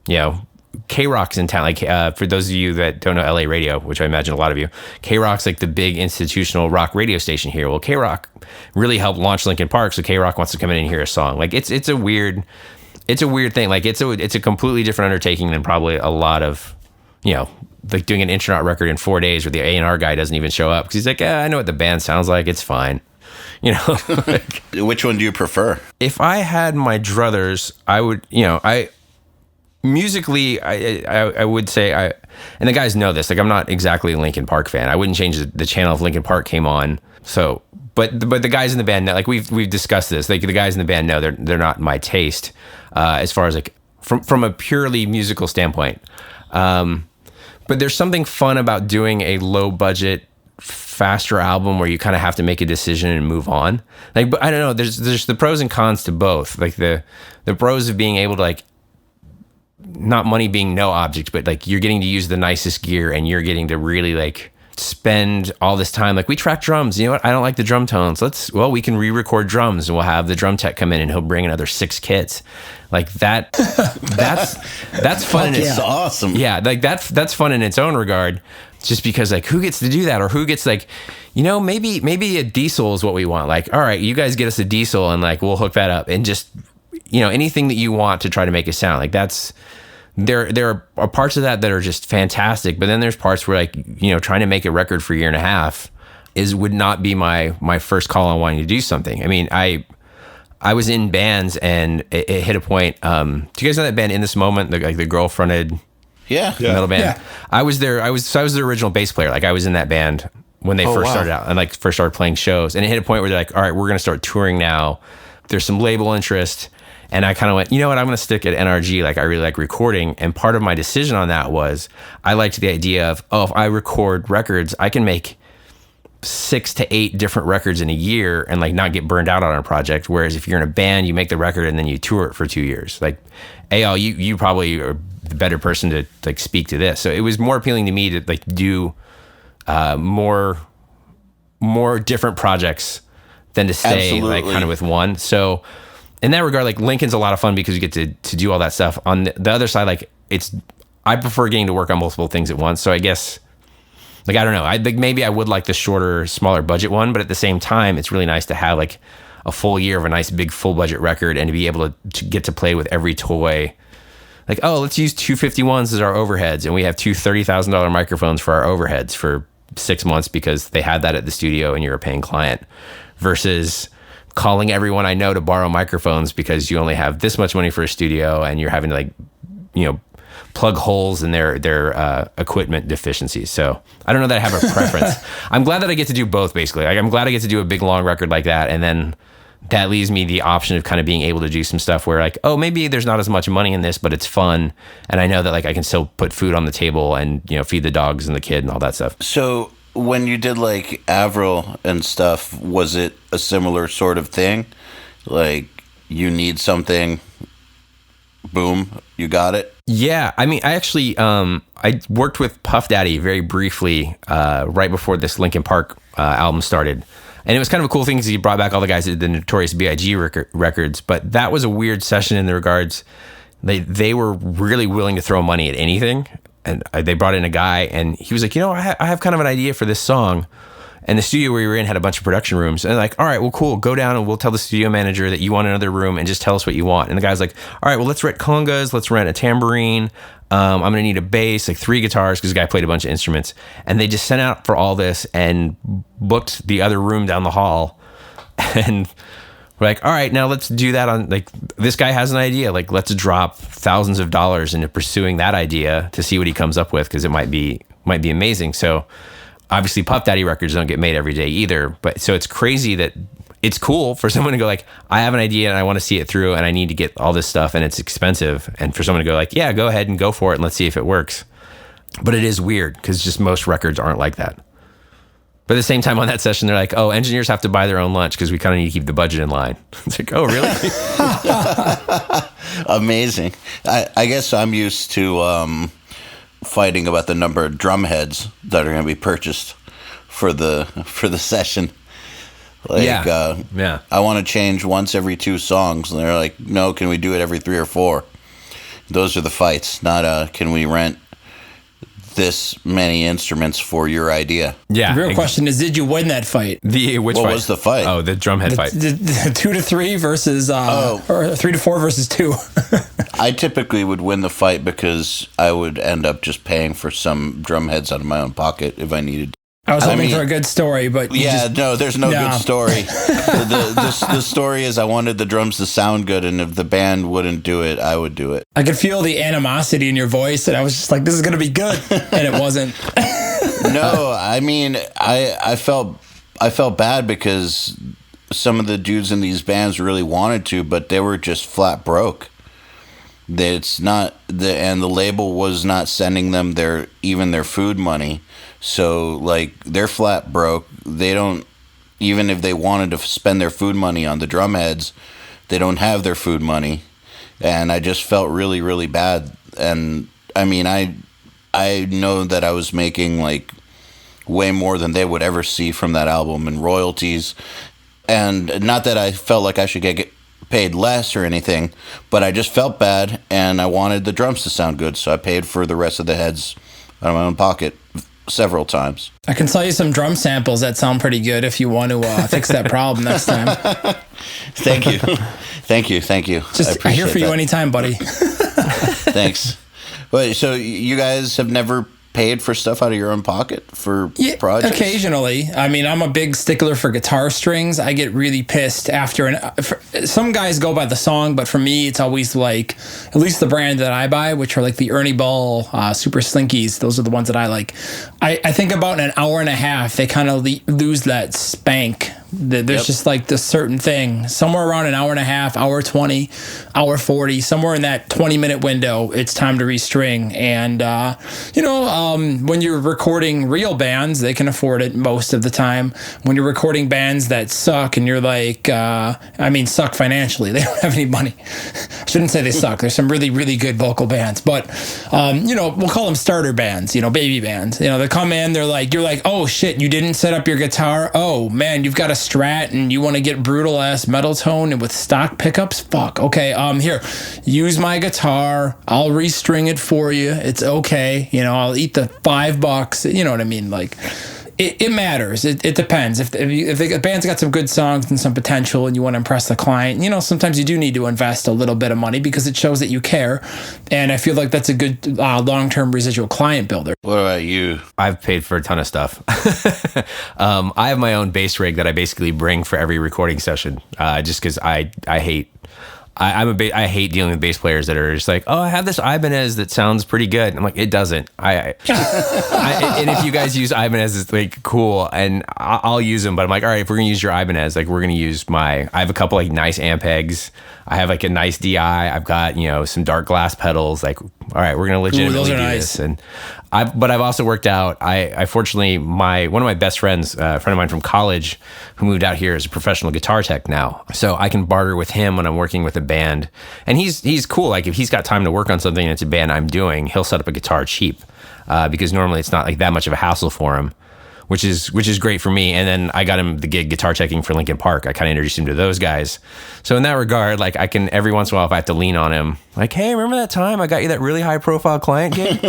You know, K-Rock's in town. Like for those of you that don't know LA radio, which I imagine a lot of you, K-Rock's like the big institutional rock radio station here. Well, K-Rock really helped launch Linkin Park, so K-Rock wants to come in and hear a song. Like it's a weird thing. Like it's a completely different undertaking than probably a lot of, you know, like doing an intronaut record in 4 days where the A&R guy doesn't even show up because he's like, I know what the band sounds like. It's fine. You know, like, Which one do you prefer? if I had my druthers, I would, you know, musically, I would say and the guys know this, like I'm not exactly a Linkin Park fan. I wouldn't change the channel if Linkin Park came on. So, but the guys in the band know, like we've discussed this, like the guys in the band know they're not my taste, as far as like from a purely musical standpoint. But there's something fun about doing a low budget, faster album where you kind of have to make a decision and move on. Like, but I don't know, there's the pros and cons to both. Like the pros of being able to like, not money being no object, but like you're getting to use the nicest gear and you're getting to really like spend all this time. Like we track drums, you know what? I don't like the drum tones. We can re-record drums and we'll have the drum tech come in and he'll bring another 6 kits. Like that's fun. It's awesome. Yeah. Like that's fun in its own regard, just because like who gets to do that, or who gets like, you know, maybe a diesel is what we want. Like, all right, you guys get us a diesel and like, we'll hook that up and just, you know, anything that you want to try to make it sound like that's, there are parts of that are just fantastic, but then there's parts where like, you know, trying to make a record for a year and a half would not be my first call on wanting to do something. I mean, I was in bands and it hit a point. Do you guys know that band In This Moment, like the girl fronted metal band? Yeah. I was the original bass player. Like I was in that band when they first started out and like first started playing shows, and it hit a point where they're like, all right, we're going to start touring now. There's some label interest. And I kind of went, you know what, I'm going to stick at NRG. Like, I really like recording. And part of my decision on that was I liked the idea of, if I record records, I can make 6 to 8 different records in a year and like not get burned out on a project. Whereas if you're in a band, you make the record and then you tour it for 2 years. Like, Eyal, you probably are the better person to like speak to this. So it was more appealing to me to like do more different projects than to stay like kind of with one. So in that regard, like Lincoln's a lot of fun because you get to do all that stuff. On the other side, like I prefer getting to work on multiple things at once. So I guess, like, I don't know. I think maybe I would like the shorter, smaller budget one, but at the same time, it's really nice to have like a full year of a nice big full budget record and to be able to get to play with every toy. Like, oh, let's use 251s as our overheads, and we have 2 $30,000 microphones for our overheads for 6 months because they had that at the studio and you're a paying client, versus calling everyone I know to borrow microphones because you only have this much money for a studio and you're having to like, you know, plug holes in their equipment deficiencies. So I don't know that I have a preference. I'm glad that I get to do both, basically. Like, I'm glad I get to do a big long record like that, and then that leaves me the option of kind of being able to do some stuff where like, oh, maybe there's not as much money in this, but it's fun, and I know that like I can still put food on the table and, you know, feed the dogs and the kid and all that stuff. So when you did like Avril and stuff, was it a similar sort of thing? Like, you need something, boom, you got it? Yeah, I mean, I actually I worked with Puff Daddy very briefly right before this Linkin Park album started, and it was kind of a cool thing because he brought back all the guys that did the Notorious B.I.G. records. But that was a weird session in the regards they were really willing to throw money at anything. And they brought in a guy, and he was like, you know, I have kind of an idea for this song. And the studio we were in had a bunch of production rooms. And like, all right, well, cool. Go down and we'll tell the studio manager that you want another room and just tell us what you want. And the guy's like, all right, well, let's rent congas. Let's rent a tambourine. I'm going to need a bass, like 3 guitars, because the guy played a bunch of instruments. And they just sent out for all this and booked the other room down the hall. And we're like, all right, now let's do that on, like, this guy has an idea. Like, let's drop thousands of dollars into pursuing that idea to see what he comes up with, because it might be amazing. So obviously Puff Daddy records don't get made every day either. But so it's crazy that it's cool for someone to go like, I have an idea and I want to see it through and I need to get all this stuff and it's expensive. And for someone to go like, yeah, go ahead and go for it and let's see if it works. But it is weird because just most records aren't like that. But at the same time on that session, they're like, oh, engineers have to buy their own lunch because we kind of need to keep the budget in line. It's like, oh, really? Amazing. I guess I'm used to fighting about the number of drum heads that are going to be purchased. for the session. Like, yeah. I want to change once every 2 songs, and they're like, no, can we do it every 3 or 4? Those are the fights, not can we rent this many instruments for your idea? Yeah. The real question is, did you win that fight? What fight? was the fight? Oh, the drumhead fight. The 2 to 3 versus, or 3 to 4 versus 2. I typically would win the fight because I would end up just paying for some drum heads out of my own pocket if I needed to. I was hoping for a good story, but there's no good story. The story is I wanted the drums to sound good, and if the band wouldn't do it, I would do it. I could feel the animosity in your voice, and I was just like, this is going to be good, and it wasn't. No, I mean, I felt bad because some of the dudes in these bands really wanted to, but they were just flat broke. It's not and the label was not sending them their food money. So, like, they're flat broke. They don't, even if they wanted to spend their food money on the drum heads, they don't have their food money. And I just felt really, really bad. And, I mean, I know that I was making, like, way more than they would ever see from that album in royalties. And not that I felt like I should get paid less or anything, but I just felt bad, and I wanted the drums to sound good, so I paid for the rest of the heads out of my own pocket several times. I can sell you some drum samples that sound pretty good if you want to fix that problem next time. Thank you. Thank you. Just I'm here for you anytime, buddy. Thanks. Wait, so you guys have never paid for stuff out of your own pocket for projects? Occasionally. I mean, I'm a big stickler for guitar strings. I get really pissed after some guys go by the song, but for me, it's always like, at least the brand that I buy, which are like the Ernie Ball Super Slinkies. Those are the ones that I like. I think about an hour and a half, they kind of lose that spank. There's just like this certain thing, somewhere around an hour and a half, hour 20, hour 40, somewhere in that 20-minute window, it's time to restring. And, when you're recording real bands, they can afford it most of the time. When you're recording bands that suck and you're like, suck financially, they don't have any money. I shouldn't say they suck. There's some really, really good vocal bands, but, we'll call them starter bands, baby bands. They come in, they're like, you're like, oh shit, you didn't set up your guitar. Oh man, you've got a Strat and you want to get brutal ass metal tone and with stock pickups. Fuck. Okay. Here, use my guitar. I'll restring it for you. It's okay. I'll eat the $5. You know what I mean? Like, it matters. It depends. If the band's got some good songs and some potential and you want to impress the client, sometimes you do need to invest a little bit of money because it shows that you care. And I feel like that's a good long-term residual client builder. What about you? I've paid for a ton of stuff. I have my own bass rig that I basically bring for every recording session, just because I hate dealing with bass players that are just like, oh, I have this Ibanez that sounds pretty good. And I'm like, it doesn't. And if you guys use Ibanez, it's like cool, and I'll use them. But I'm like, all right, if we're gonna use your Ibanez, like we're gonna use I have a couple like nice amp pegs. I have like a nice DI. I've got some dark glass pedals. Like, all right, we're gonna legitimately do this. And I've also worked out. I fortunately one of my best friends, a friend of mine from college, who moved out here, is a professional guitar tech now. So I can barter with him when I'm working with a band, and he's cool. Like if he's got time to work on something and it's a band I'm doing, he'll set up a guitar cheap because normally it's not like that much of a hassle for him, which is great for me. And then I got him the gig guitar teching for Linkin Park. I kind of introduced him to those guys. So in that regard, like I can every once in a while if I have to lean on him, like, hey, remember that time I got you that really high profile client gig?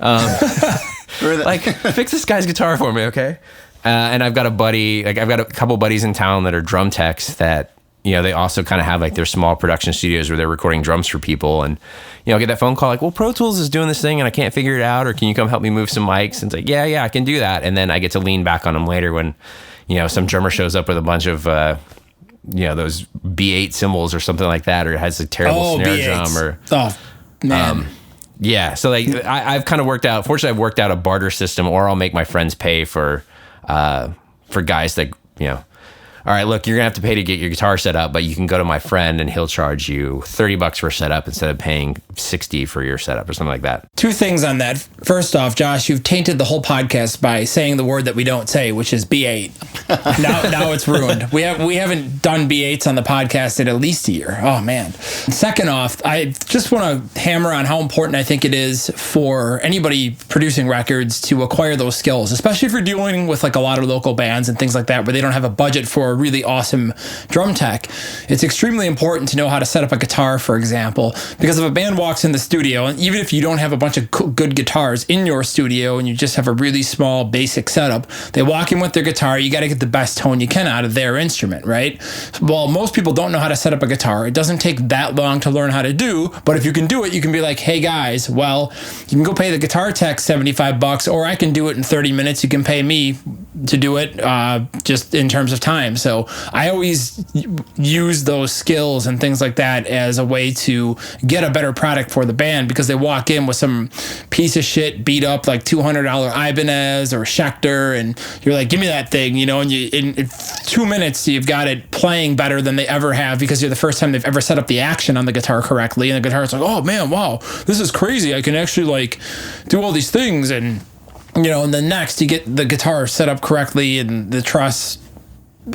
Like fix this guy's guitar for me, okay? And I've got a buddy, like I've got a couple buddies in town that are drum techs that, they also kind of have like their small production studios where they're recording drums for people. And, get that phone call like, well, Pro Tools is doing this thing and I can't figure it out. Or can you come help me move some mics? And it's like, yeah, I can do that. And then I get to lean back on them later when, some drummer shows up with a bunch of, those B8 cymbals or something like that, or it has a terrible snare B8s. drum or. Oh, man. Yeah. So like I've kind of worked out, fortunately I've worked out a barter system, or I'll make my friends pay for guys that, all right, look, you're going to have to pay to get your guitar set up, but you can go to my friend and he'll charge you $30 for a setup instead of paying $60 for your setup or something like that. Two things on that. First off, Josh, you've tainted the whole podcast by saying the word that we don't say, which is B8. Now it's ruined. We haven't done B8s on the podcast in at least a year. Oh man. Second off, I just want to hammer on how important I think it is for anybody producing records to acquire those skills, especially if you're dealing with like a lot of local bands and things like that where they don't have a budget for a really awesome drum tech. It's extremely important to know how to set up a guitar, for example, because if a band walks in the studio, and even if you don't have a bunch of good guitars in your studio and you just have a really small basic setup, they walk in with their guitar, you got to get the best tone you can out of their instrument, right? Well, most people don't know how to set up a guitar. It doesn't take that long to learn how to do, but if you can do it, you can be like, hey guys, well, you can go pay the guitar tech $75, or I can do it in 30 minutes. You can pay me to do it just in terms of time. So I always use those skills and things like that as a way to get a better product for the band, because they walk in with some piece of shit beat up like $200 Ibanez or Schecter, and you're like, give me that thing, you know, and in 2 minutes you've got it playing better than they ever have, because you're the first time they've ever set up the action on the guitar correctly, and the guitar's like, oh man, wow, this is crazy. I can actually like do all these things. And you know, and then next you get the guitar set up correctly and the truss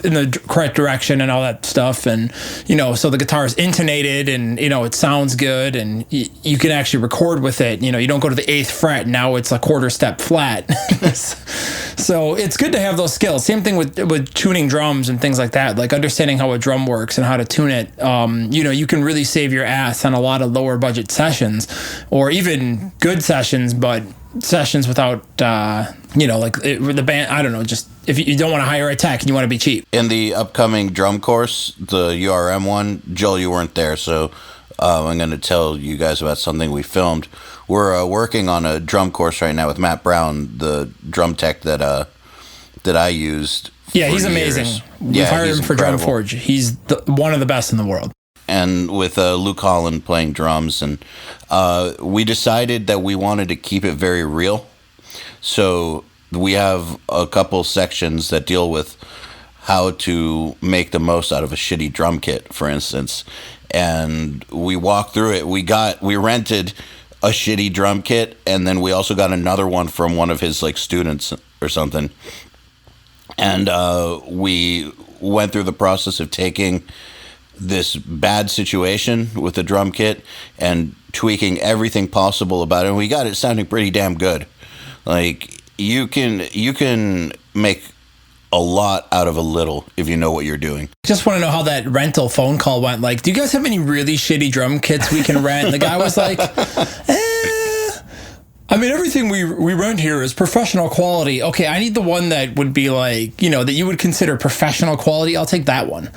in the correct direction and all that stuff, and you know, so the guitar is intonated and you know it sounds good, and you can actually record with it. You know, you don't go to the 8th fret, now it's a quarter step flat. So it's good to have those skills. Same thing with tuning drums and things like that, like understanding how a drum works and how to tune it. You know, you can really save your ass on a lot of lower budget sessions, or even good sessions, but sessions without you know, like the band, I don't know, just if you don't want to hire a tech and you want to be cheap. In the upcoming drum course, the URM one, Joel, you weren't there, so I'm going to tell you guys about something we filmed. We're working on a drum course right now with Matt Brown, the drum tech that I used. Yeah, he's amazing. We've hired him for Drum Forge. He's one of the best in the world. And with Luke Holland playing drums, and we decided that we wanted to keep it very real. So we have a couple sections that deal with how to make the most out of a shitty drum kit, for instance. And we walked through it. We rented a shitty drum kit, and then we also got another one from one of his like students or something. And we went through the process of taking this bad situation with the drum kit and tweaking everything possible about it. And we got it sounding pretty damn good. Like you can make a lot out of a little if you know what you're doing. Just want to know how that rental phone call went. Like, do you guys have any really shitty drum kits we can rent? The guy was like, I mean, everything we rent here is professional quality. Okay, I need the one that would be like, you know, that you would consider professional quality. I'll take that one.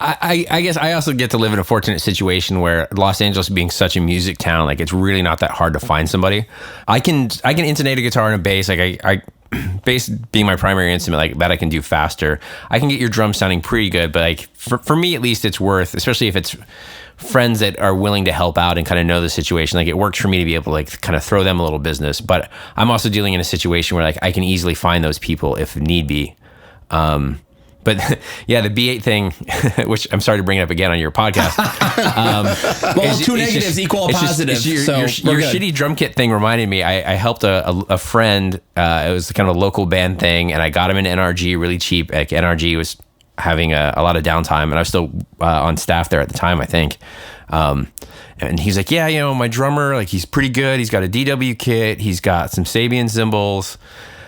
I guess I also get to live in a fortunate situation where Los Angeles being such a music town, like it's really not that hard to find somebody. I can intonate a guitar and a bass. Like I bass being my primary instrument, like that I can do faster. I can get your drums sounding pretty good, but like for me at least, it's worth, especially if it's friends that are willing to help out and kind of know the situation. Like it works for me to be able to like kind of throw them a little business, but I'm also dealing in a situation where like I can easily find those people if need be. But yeah, the B8 thing, which I'm sorry to bring it up again on your podcast. Well, two negatives equal a positive. Your shitty drum kit thing reminded me. I helped a friend. It was kind of a local band thing, and I got him an NRG really cheap. Like NRG was having a lot of downtime, and I was still on staff there at the time, I think. And he's like, yeah, you know, my drummer, like he's pretty good. He's got a DW kit. He's got some Sabian cymbals.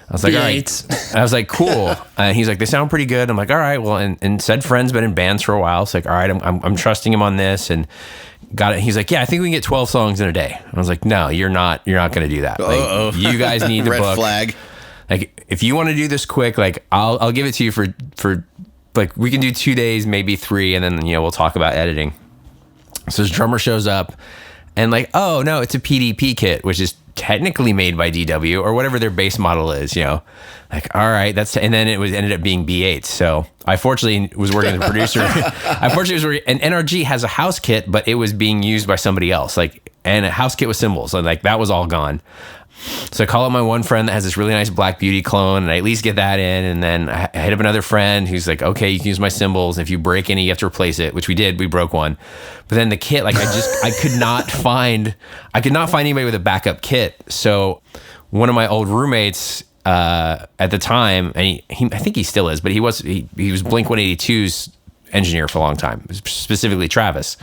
I was like, all right. I was like, cool. And he's like, they sound pretty good. I'm like, all right. Well, and said friend's been in bands for a while. It's like, all right, I'm trusting him on this, and got it. He's like, yeah, I think we can get 12 songs in a day. I was like, no, you're not going to do that. Like, you guys need the red book. Flag. Like, if you want to do this quick, like, I'll give it to you for like, we can do 2 days, maybe 3, and then, you know, we'll talk about editing. So his drummer shows up, and like, oh no, it's a PDP kit, which is technically made by DW or whatever their base model is, you know. Like, all right, and then it ended up being B8. So I fortunately was working as a producer. And NRG has a house kit, but it was being used by somebody else, like, and a house kit with cymbals, and like that was all gone. So I call up my one friend that has this really nice Black Beauty clone, and I at least get that in. And then I hit up another friend who's like, okay, you can use my cymbals. If you break any, you have to replace it, which we did. We broke one. But then the kit, like I could not find anybody with a backup kit. So one of my old roommates at the time, and I think he still is, but he was Blink-182's engineer for a long time, specifically Travis.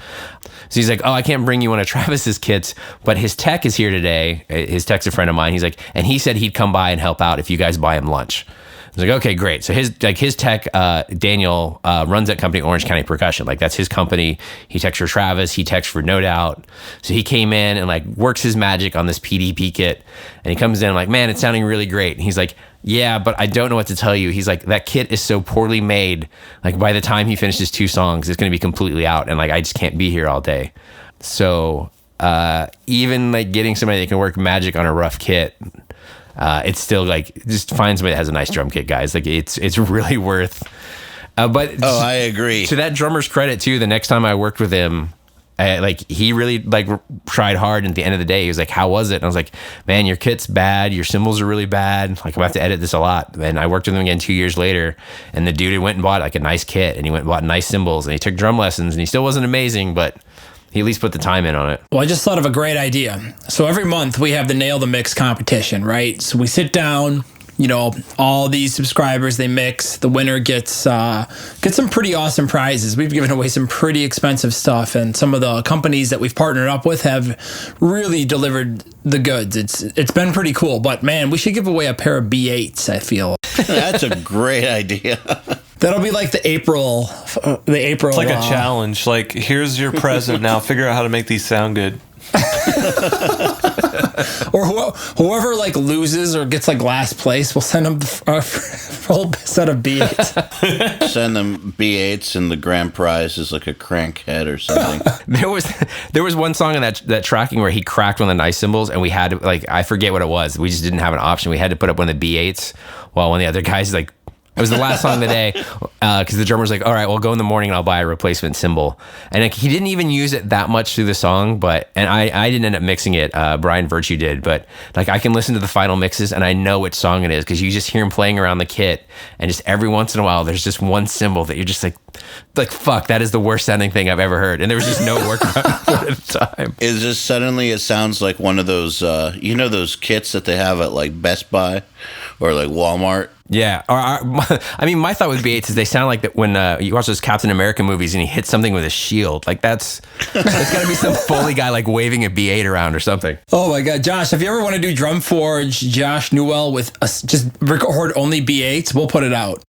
So he's like, oh, I can't bring you one of Travis's kits, but his tech is here today. His tech's a friend of mine. He's like, and he said he'd come by and help out if you guys buy him lunch. I was like, okay, great. So his tech, Daniel, runs that company, Orange County Percussion. Like, that's his company. He techs for Travis. He techs for No Doubt. So he came in and like works his magic on this PDP kit. And he comes in like, man, it's sounding really great. And he's like, yeah, but I don't know what to tell you. He's like, that kit is so poorly made. Like, by the time he finishes 2 songs, it's going to be completely out. And like, I just can't be here all day. So even like getting somebody that can work magic on a rough kit, it's still like, just find somebody that has a nice drum kit, guys. Like, it's really worth. But I agree. To that drummer's credit too, the next time I worked with him, like, he really like tried hard. And at the end of the day, he was like, how was it? And I was like, man, your kit's bad. Your cymbals are really bad. Like, I'm gonna have to edit this a lot. And I worked with him again 2 years later, and the dude went and bought like a nice kit, and he went and bought nice cymbals, and he took drum lessons, and he still wasn't amazing, but he at least put the time in on it. Well, I just thought of a great idea. So every month we have the Nail the Mix competition, right? So we sit down, all these subscribers, they mix. The winner gets some pretty awesome prizes. We've given away some pretty expensive stuff, and some of the companies that we've partnered up with have really delivered the goods. It's been pretty cool. But man, we should give away a pair of B8s, I feel. That's a great idea. That'll be like the April. It's like a challenge. Like, here's your present. Now figure out how to make these sound good. Or whoever like loses or gets like last place, we'll send them a whole set of B8s. Send them B8s, and the grand prize is like a crankhead or something. There was one song in that tracking where he cracked one of the nice cymbals, and we had to, like, I forget what it was. We just didn't have an option. We had to put up one of the B8s while one of the other guys, like, it was the last song of the day, because the drummer's like, all right, well, go in the morning and I'll buy a replacement cymbal. And like, he didn't even use it that much through the song, and I didn't end up mixing it. Brian Virtue did, but like, I can listen to the final mixes and I know which song it is, because you just hear him playing around the kit, and just every once in a while, there's just one cymbal that you're just like, fuck, that is the worst sounding thing I've ever heard. And there was just no workaround for it at the time. It's just suddenly it sounds like one of those, those kits that they have at like Best Buy or like Walmart. Yeah. My thought with B8s is they sound like that when you watch those Captain America movies and he hits something with a shield. Like, that's got to be some Foley guy like waving a B8 around or something. Oh my God, Josh, if you ever want to do Drum Forge, Josh Newell with just record only B8s, we'll put it out.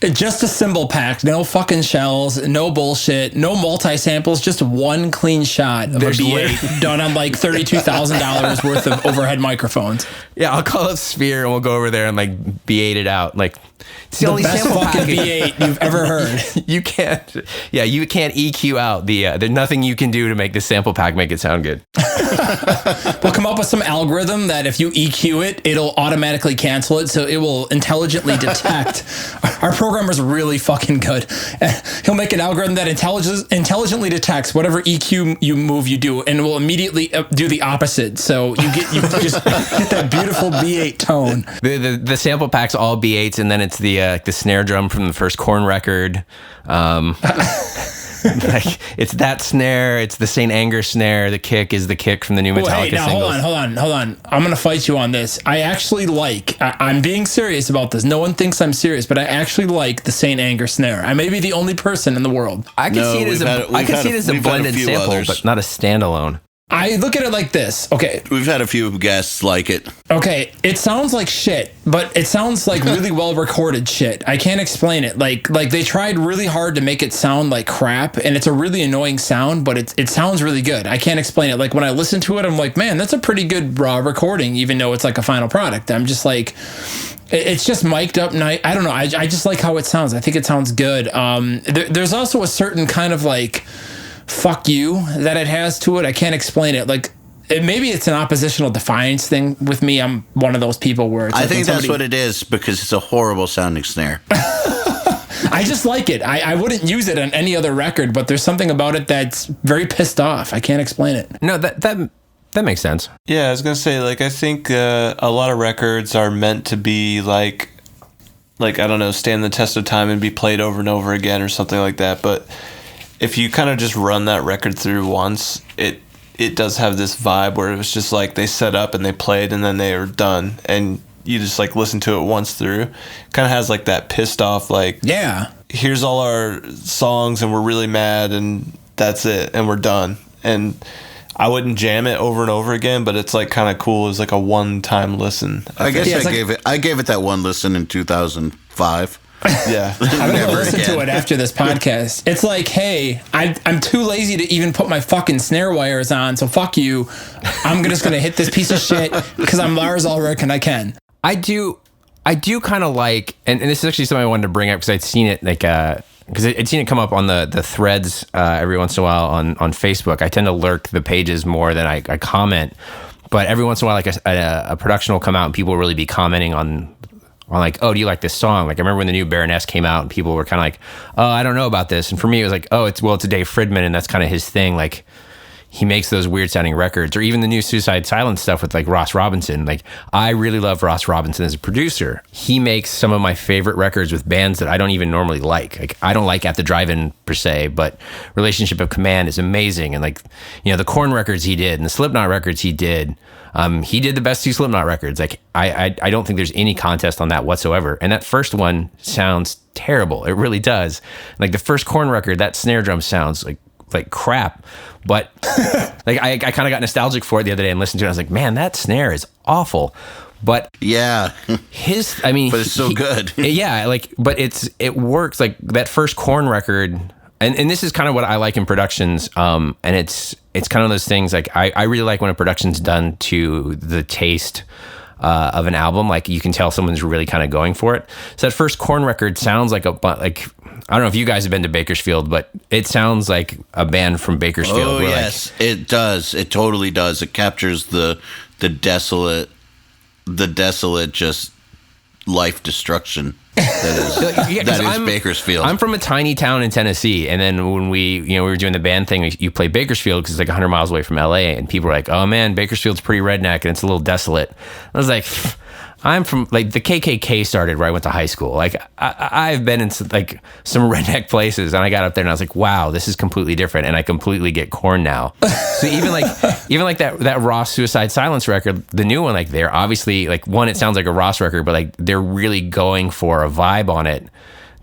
Just a cymbal pack, no fucking shells, no bullshit, no multi-samples, just one clean shot of a B8 done on like $32,000 worth of overhead microphones. Yeah, I'll call it Sphere and we'll go over there and like B8 it out. Like, it's the only best sample fucking package B8 you've ever heard. You can't EQ out there's nothing you can do to make this sample pack make it sound good. We'll come up with some algorithm that if you EQ it, it'll automatically cancel it, so it will intelligently detect. Our programmer's really fucking good. He'll make an algorithm that intelligently detects whatever EQ move you do, and will immediately do the opposite. So you just get that beautiful B8 tone. The sample pack's all B8s, and then it's the snare drum from the first Korn record. Like, it's that snare, it's the St. Anger snare. The kick is the kick from the new Metallica now, singles. hold on. I'm going to fight you on this. I actually I'm being serious about this. No one thinks I'm serious, but I actually like the St. Anger snare. I may be the only person in the world. I can see it as a blended sample, others, but not a standalone. I look at it like this. Okay. We've had a few guests like it. Okay. It sounds like shit, but it sounds like really well recorded shit. I can't explain it. Like they tried really hard to make it sound like crap, and it's a really annoying sound, but it sounds really good. I can't explain it. Like, when I listen to it, I'm like, man, that's a pretty good raw recording, even though it's like a final product. I'm just like, it's just mic'd up nice. I don't know. I just like how it sounds. I think it sounds good. There's also a certain kind of like, fuck you that it has to it. I can't explain it. Like, maybe it's an oppositional defiance thing with me. I'm one of those people where it's I think that's what it is, because it's a horrible sounding snare. I just like it. I wouldn't use it on any other record, but there's something about it that's very pissed off. I can't explain it. No, that makes sense. Yeah, I was gonna say, like, I think a lot of records are meant to be like I don't know, stand the test of time and be played over and over again or something like that. But if you kind of just run that record through once, it it does have this vibe where it was just like they set up and they played and then they were done, and you just like listen to it once through. Kind of has like that pissed off, like, Yeah. here's all our songs and we're really mad and that's it and we're done. And I wouldn't jam it over and over again, but it's like kind of cool as like a one-time listen. I guess Yeah, I gave it that one listen in 2005. Yeah. I'm gonna Never listen again. to it after this podcast. It's like, hey, I'm too lazy to even put my fucking snare wires on, so fuck you. I'm just gonna hit this piece of shit because I'm Lars Ulrich and I can. I do kind of like, and this is actually something I wanted to bring up because I'd seen it like, because I'd seen it come up on the threads every once in a while on Facebook. I tend to lurk the pages more than I comment, but every once in a while, like a production will come out and people will really be commenting on like, oh, do you like this song? Like I remember when the new Baroness came out and people were kind of like, oh, I don't know about this. And for me, it was like, oh, it's a Dave Fridman and that's kind of his thing. Like he makes those weird sounding records, or even the new Suicide Silence stuff with like Ross Robinson. Like I really love Ross Robinson as a producer. He makes some of my favorite records with bands that I don't even normally like. Like I don't like At the Drive-In per se, but Relationship of Command is amazing. And like, you know, the Korn records he did and the Slipknot records he did the best two Slipknot records. Like I don't think there's any contest on that whatsoever. And that first one sounds terrible. It really does. Like the first Korn record, that snare drum sounds like crap, but like I kind of got nostalgic for it the other day and listened to it. I was like, man, that snare is awful. But Yeah. but it's so good. Yeah, like, but it works. Like that first Korn record, and this is kind of what I like in productions. And it's kind of those things like I really like when a production's done to the taste of an album. Like you can tell someone's really kind of going for it. So that first Korn record sounds like I don't know if you guys have been to Bakersfield, but it sounds like a band from Bakersfield. Oh yes, it does. It totally does. It captures the desolate just life destruction that is Bakersfield. I'm from a tiny town in Tennessee, and then when we were doing the band thing, you play Bakersfield because it's like 100 miles away from LA, and people were like, "Oh man, Bakersfield's pretty redneck and it's a little desolate." I was like, I'm from like the KKK started where I went to high school. Like I've been in like some redneck places, and I got up there and I was like, wow, this is completely different, and I completely get Korn now. So even like that Ross Suicide Silence record, the new one, like they're obviously like one, it sounds like a Ross record, but like they're really going for a vibe on it.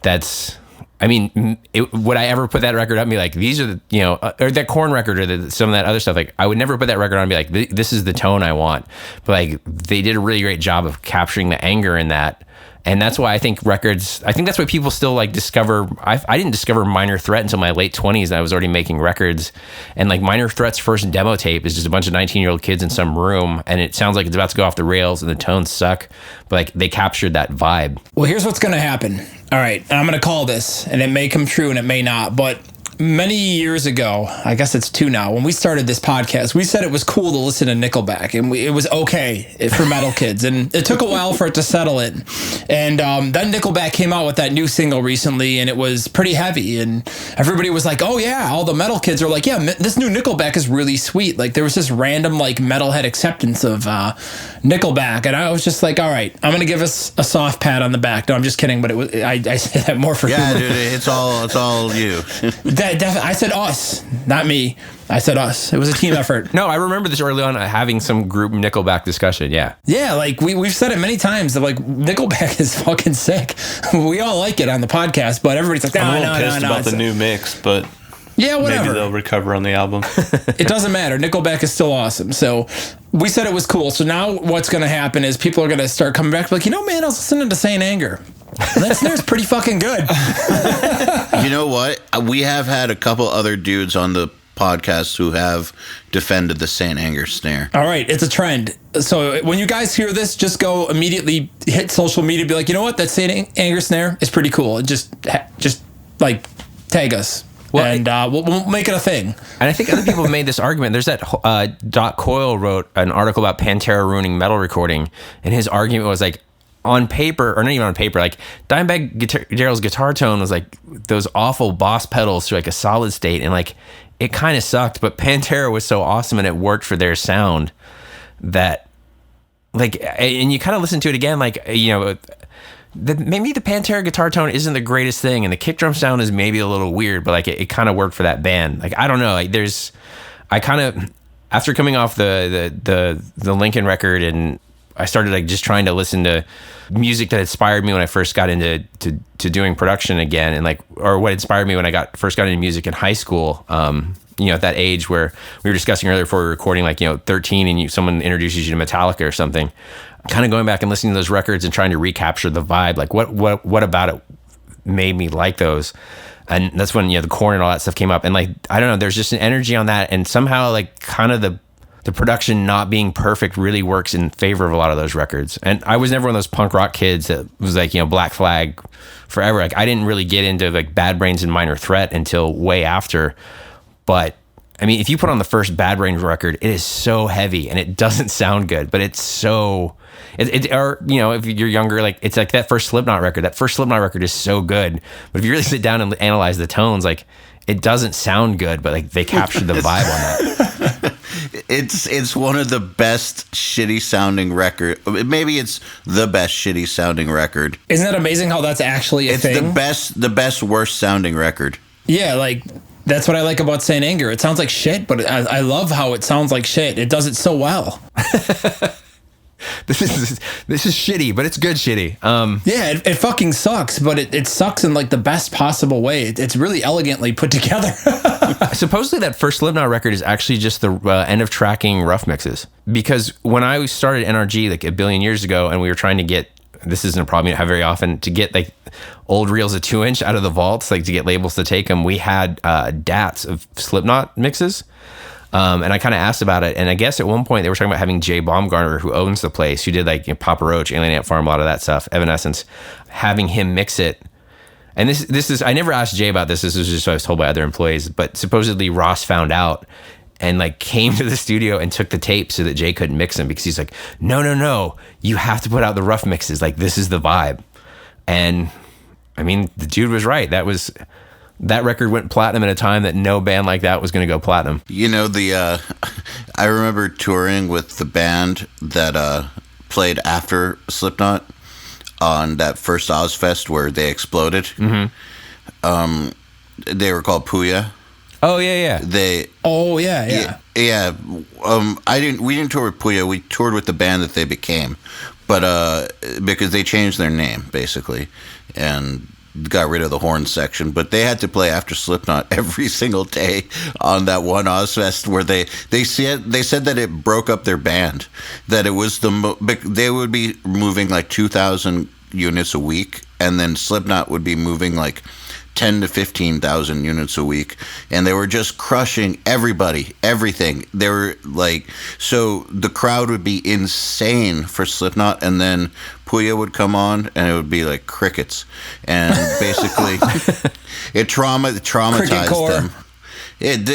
That's, I mean, would I ever put that record up and be like, these are the, or that Korn record or some of that other stuff? Like, I would never put that record on and be like, this is the tone I want. But like, they did a really great job of capturing the anger in that. And that's why I think that's why people still like discover. I didn't discover Minor Threat until my late 20s, and I was already making records. And like Minor Threat's first demo tape is just a bunch of 19-year-old kids in some room, and it sounds like it's about to go off the rails, and the tones suck, but like they captured that vibe. Well, here's what's going to happen. All right, I'm going to call this, and it may come true and it may not, but many years ago, I guess it's 2 now, when we started this podcast, we said it was cool to listen to Nickelback, and it was okay for metal kids, and it took a while for it to settle in. And then Nickelback came out with that new single recently, and it was pretty heavy, and everybody was like, oh yeah, all the metal kids are like, yeah, this new Nickelback is really sweet. Like there was this random like metalhead acceptance of Nickelback, and I was just like, all right, I'm gonna give us a soft pat on the back. No, I'm just kidding, but it was I say that more for Yeah, humor. dude, it's all you. I said us, not me. I said us. It was a team effort. No, I remember this early on having some group Nickelback discussion. Yeah. Yeah, like we've said it many times that like Nickelback is fucking sick. We all like it on the podcast, but everybody's like, I'm a no, little pissed about the new mix, but yeah, whatever. maybe they'll recover on the album. It doesn't matter. Nickelback is still awesome. So we said it was cool. So now what's going to happen is people are going to start coming back like, man, I was listening to Saint Anger. That snare's pretty fucking good. You know what? We have had a couple other dudes on the podcast who have defended the Saint Anger snare. All right, it's a trend. So when you guys hear this, just go immediately hit social media, be like, you know what, that Saint Anger snare is pretty cool. And just like tag us. Well, and we'll make it a thing. And I think other people have made this argument. There's that Doc Coyle wrote an article about Pantera ruining metal recording, and his argument was like, on paper, or not even on paper, like Dimebag Darrell's guitar tone was like those awful boss pedals to like a solid state, and like it kind of sucked, but Pantera was so awesome and it worked for their sound that like, and you kind of listen to it again, like, maybe the Pantera guitar tone isn't the greatest thing, and the kick drum sound is maybe a little weird, but like it kind of worked for that band. Like, I don't know, like after coming off the Linkin record, and I started like just trying to listen to music that inspired me when I first got into doing production again, and like, or what inspired me when I first got into music in high school. At that age where we were discussing earlier before we were recording, like, 13 and someone introduces you to Metallica or something, kind of going back and listening to those records and trying to recapture the vibe. Like what about it made me like those? And that's when, the Korn and all that stuff came up. And like, I don't know, there's just an energy on that. And somehow like kind of the production not being perfect really works in favor of a lot of those records. And I was never one of those punk rock kids that was like, Black Flag forever. Like I didn't really get into like Bad Brains and Minor Threat until way after. But I mean, if you put on the first Bad Brains record, it is so heavy and it doesn't sound good, but it's so, or if you're younger, like it's like that first Slipknot record. That first Slipknot record is so good, but if you really sit down and analyze the tones, like it doesn't sound good, but like they captured the vibe on that. It's one of the best shitty sounding record. Maybe it's the best shitty sounding record. Isn't that amazing how that's actually a thing? It's the best worst sounding record. Yeah, like that's what I like about Saint Anger. It sounds like shit, but I love how it sounds like shit. It does it so well. This is shitty, but it's good shitty. Yeah, it fucking sucks, but it sucks in like the best possible way. It's really elegantly put together. Supposedly that first Slipknot record is actually just the end of tracking rough mixes. Because when I started NRG like a billion years ago, and we were trying to get, this isn't a problem you have very often, to get like old reels of 2-inch out of the vaults, like to get labels to take them, we had DATs of Slipknot mixes. And I kind of asked about it, and I guess at one point they were talking about having Jay Baumgartner, who owns the place, who did like Papa Roach, Alien Ant Farm, a lot of that stuff, Evanescence, having him mix it. And this is, I never asked Jay about this. This was just what I was told by other employees, but supposedly Ross found out and like came to the studio and took the tape so that Jay couldn't mix them, because he's like, no, you have to put out the rough mixes. Like this is the vibe. And I mean, the dude was right. That record went platinum at a time that no band like that was going to go platinum. I remember touring with the band that played after Slipknot on that first Ozfest where they exploded. Mm-hmm. They were called Puya. Oh yeah. Yeah. We didn't tour with Puya. We toured with the band that they became, but because they changed their name basically, and got rid of the horn section, but they had to play after Slipknot every single day on that one Ozfest where they said that it broke up their band, that it was they would be moving like 2,000 units a week, and then Slipknot would be moving like 10 to 15,000 units a week, and they were just crushing everything. They were like, so the crowd would be insane for Slipknot, and then Puya would come on, and it would be like crickets, and basically it traumatized them. It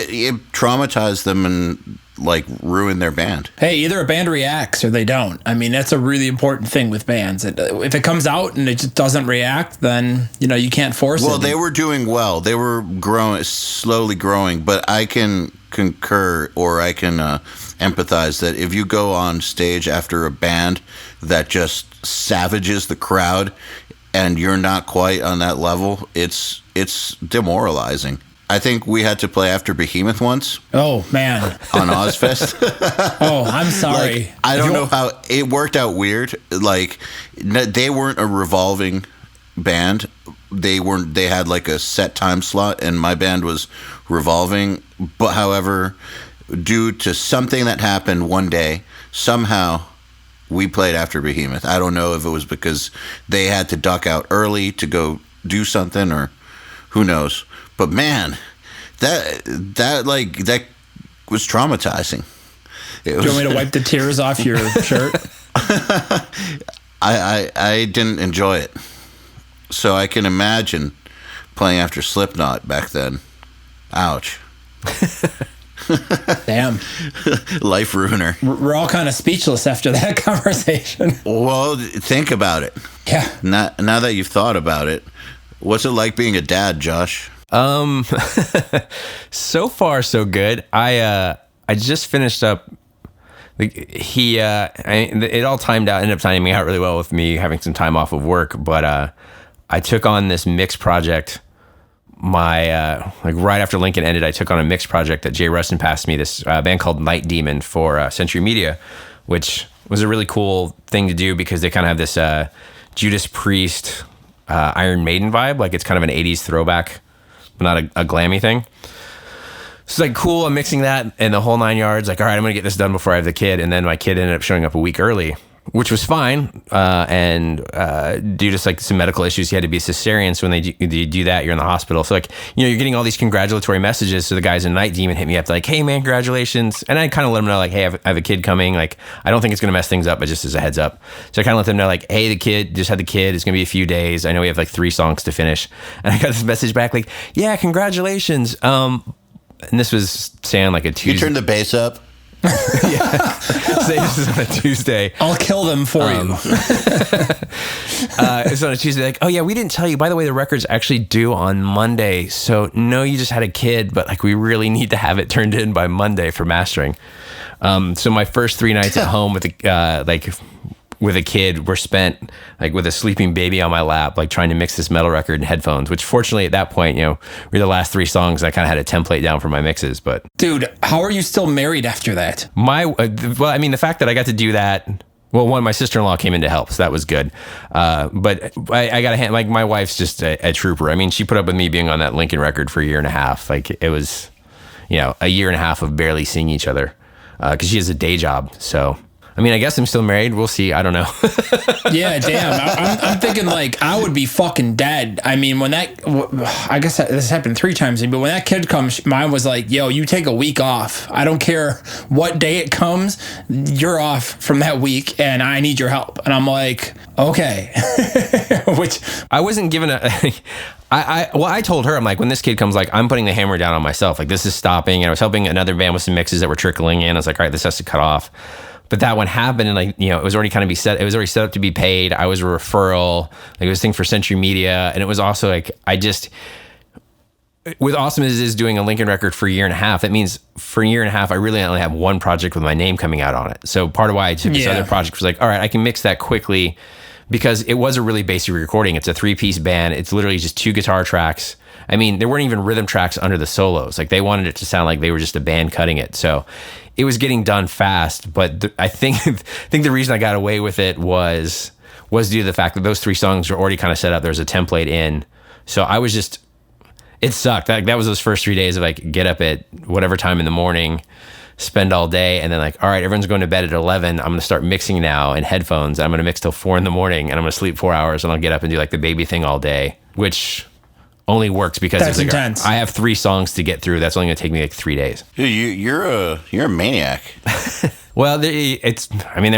traumatized them and like ruin their band. Hey, either a band reacts or they don't. I mean, that's a really important thing with bands. If it comes out and it just doesn't react, then you can't force it. Well, they were doing well. They were slowly growing, but I can concur, or I can empathize that if you go on stage after a band that just savages the crowd and you're not quite on that level, it's demoralizing. I think we had to play after Behemoth once. Oh, man. On Ozfest. Oh, I'm sorry. Like, I don't know how it worked out weird. Like, they weren't a revolving band. They had like a set time slot, and my band was revolving. But however, due to something that happened one day, somehow we played after Behemoth. I don't know if it was because they had to duck out early to go do something, or who knows. But man, that was traumatizing. Do you want me to wipe the tears off your shirt? I didn't enjoy it. So I can imagine playing after Slipknot back then. Ouch. Damn. Life ruiner. We're all kind of speechless after that conversation. Well, think about it. Yeah. Now that you've thought about it, what's it like being a dad, Josh? So far so good. I just finished up. It all ended up timing out really well with me having some time off of work. But I took on this mix project my like right after Linkin ended, I took on a mix project that Jay Rustin passed me, this band called Night Demon for Century Media, which was a really cool thing to do because they kind of have this Judas Priest, Iron Maiden vibe. Like it's kind of an 80s throwback, but not a glammy thing. So it's like, cool, I'm mixing that and the whole 9 yards. Like, all right, I'm going to get this done before I have the kid. And then my kid ended up showing up a week early, which was fine. And due to like some medical issues, he had to be cesarean. So when they do that, you're in the hospital. So like, you're getting all these congratulatory messages. So the guys in Night Demon hit me up like, hey man, congratulations. And I kind of let them know like, hey, I have a kid coming. Like, I don't think it's going to mess things up, but just as a heads up. So I kind of let them know like, hey, the kid just had the kid. It's going to be a few days. I know we have like 3 songs to finish. And I got this message back like, yeah, congratulations. And this was saying like a Tuesday. You turned the bass up. Yeah. Say this is on a Tuesday. I'll kill them for you. It's on a Tuesday. Like, oh yeah, we didn't tell you. By the way, the record's actually due on Monday. So no, you just had a kid, but like we really need to have it turned in by Monday for mastering. So my first 3 nights at home with a kid were spent like with a sleeping baby on my lap, like trying to mix this metal record in headphones, which fortunately at that point, were the last 3 songs. I kind of had a template down for my mixes, but Dude, how are you still married after that? the fact that I got to do that, well, one, my sister-in-law came in to help, so that was good. But I got to hand, like my wife's just a trooper. I mean, she put up with me being on that Linkin record for a year and a half. Like it was, a year and a half of barely seeing each other, cause she has a day job. So, I mean, I guess I'm still married. We'll see. I don't know. Yeah, damn. I'm thinking like I would be fucking dead. I mean, I guess this happened 3 times, but when that kid comes, mine was like, yo, you take a week off. I don't care what day it comes. You're off from that week and I need your help. And I'm like, okay. Which I wasn't given I told her, I'm like, when this kid comes, like, I'm putting the hammer down on myself. Like, this is stopping. And I was helping another band with some mixes that were trickling in. I was like, all right, this has to cut off. But that one happened, and like it was already it was already set up to be paid. I was a referral, like it was a thing for Century Media, and it was also like with Awesome As It Is doing a Linkin record for a year and a half. That means for a year and a half, I really only have one project with my name coming out on it. So part of why I took this other project was like, all right, I can mix that quickly because it was a really basic recording. It's a 3-piece band. It's literally just 2 guitar tracks. I mean, there weren't even rhythm tracks under the solos. Like they wanted it to sound like they were just a band cutting it. So it was getting done fast, but I think the reason I got away with it was due to the fact that those 3 songs were already kind of set up. There was a template in, so I was just, it sucked. That was those first 3 days of like get up at whatever time in the morning, spend all day, and then like, all right, everyone's going to bed at 11. I'm going to start mixing now in headphones. I'm going to mix till 4 in the morning, and I'm going to sleep 4 hours, and I'll get up and do like the baby thing all day, which only works because that's intense. I have 3 songs to get through. That's only going to take me like 3 days. Dude, you're a maniac. Well, there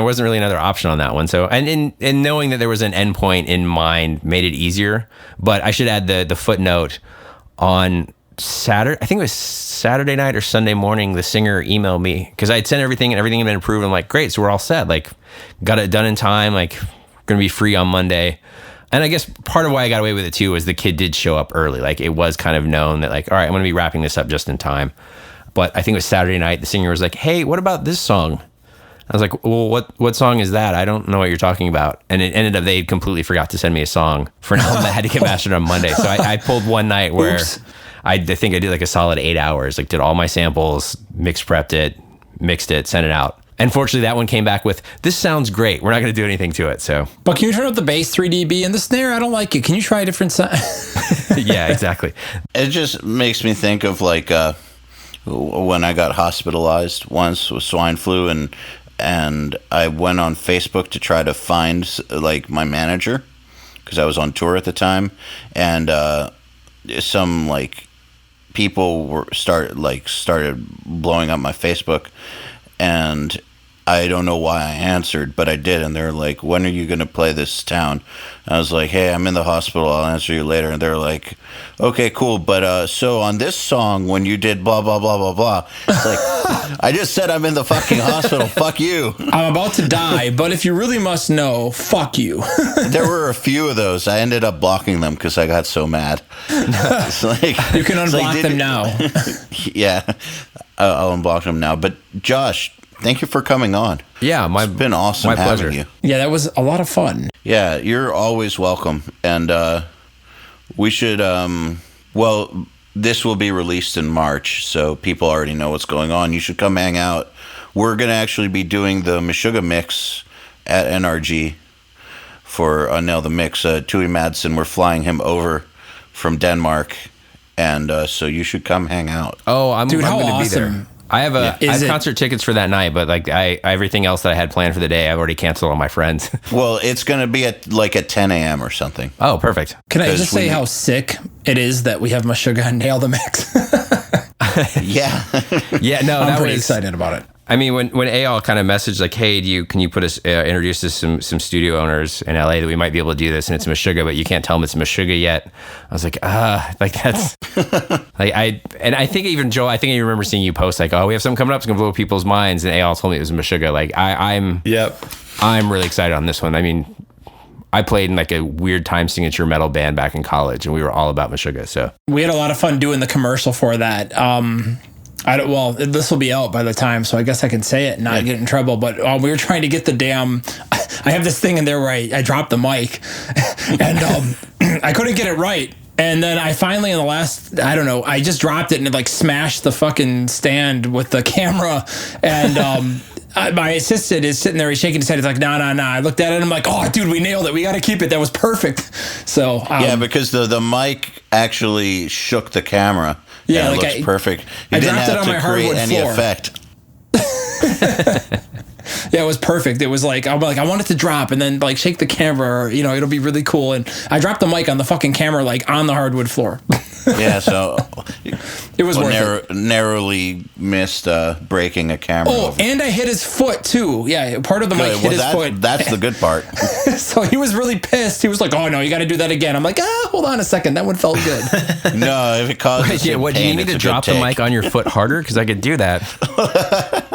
wasn't really another option on that one. So, and in knowing that there was an endpoint in mind made it easier. But I should add the footnote on Saturday. I think it was Saturday night or Sunday morning. The singer emailed me because I had sent everything and everything had been approved. I'm like, great, so we're all set. Like, got it done in time. Like, going to be free on Monday. And I guess part of why I got away with it too was the kid did show up early. Like it was kind of known that like, all right, I'm going to be wrapping this up just in time. But I think it was Saturday night. The singer was like, hey, what about this song? I was like, well, what song is that? I don't know what you're talking about. And it ended up, they completely forgot to send me a song for an album that had to get mastered on Monday. So I pulled one night where I think I did like a solid 8 hours, like did all my samples, prepped it, mixed it, sent it out. Unfortunately, that one came back with, this sounds great. We're not going to do anything to it. So, but can you turn up the bass 3 dB and the snare? I don't like it. Can you try a different sound? Yeah, exactly. It just makes me think of like when I got hospitalized once with swine flu, and I went on Facebook to try to find like my manager because I was on tour at the time, and some like people started blowing up my Facebook, and I don't know why I answered, but I did. And they're like, when are you going to play this town? And I was like, hey, I'm in the hospital. I'll answer you later. And they're like, okay, cool. But so on this song, when you did blah, blah, blah, blah, blah, it's like, I just said I'm in the fucking hospital. Fuck you. I'm about to die, but if you really must know, fuck you. There were a few of those. I ended up blocking them because I got so mad. It's like, you can unblock them now. Yeah, I'll unblock them now. But Josh, thank you for coming on. Yeah, it's been awesome having you. Yeah, that was a lot of fun. Yeah, you're always welcome, and we should Well, this will be released in March, so people already know what's going on. You should come hang out. We're going to actually be doing the Meshuggah mix at NRG for Nail the Mix. Tui Madsen, we're flying him over from Denmark, and so you should come hang out. Oh, I'm Dude, how going to be awesome. there. I have concert tickets for that night, but like everything else that I had planned for the day, I've already canceled on my friends. Well, it's going to be at 10 a.m. or something. Oh, perfect. Can I just say how sick it is that we have Meshuggah and Nail the Mix? Yeah. Yeah, no, I'm pretty excited about it. I mean, when Eyal kind of messaged like, "Hey, can you put us introduce us to some studio owners in LA that we might be able to do this, and it's Meshuggah, but you can't tell them it's Meshuggah yet." I was like, like that's like I think even Joel, I think I remember seeing you post like, "Oh, we have something coming up, it's gonna blow people's minds," and Eyal told me it was Meshuggah. Like I'm really excited on this one. I mean, I played in like a weird time signature metal band back in college, and we were all about Meshuggah. So we had a lot of fun doing the commercial for that. This will be out by the time, so I guess I can say it and not get in trouble. But we were trying to get the damn. I have this thing in there where I dropped the mic, and I couldn't get it right. And then I finally, in the last, I don't know, I just dropped it and it like smashed the fucking stand with the camera. And my assistant is sitting there, he's shaking his head. He's like, nah. I looked at it and I'm like, oh, dude, we nailed it. We got to keep it. That was perfect. So yeah, because the mic actually shook the camera. Yeah, it looks perfect. You didn't have to create any effect. Yeah, it was perfect. It was like, I'm like, I want it to drop and then like shake the camera, or, it'll be really cool. And I dropped the mic on the fucking camera, like on the hardwood floor. Yeah, so it was worth it. Narrowly missed breaking a camera. Oh, and I hit his foot too. Yeah, part of the mic hit his foot. That's the good part. So he was really pissed. He was like, "Oh no, you got to do that again." I'm like, hold on a second, that one felt good. No, if it causes do you need to drop the mic on your foot harder? Because I could do that.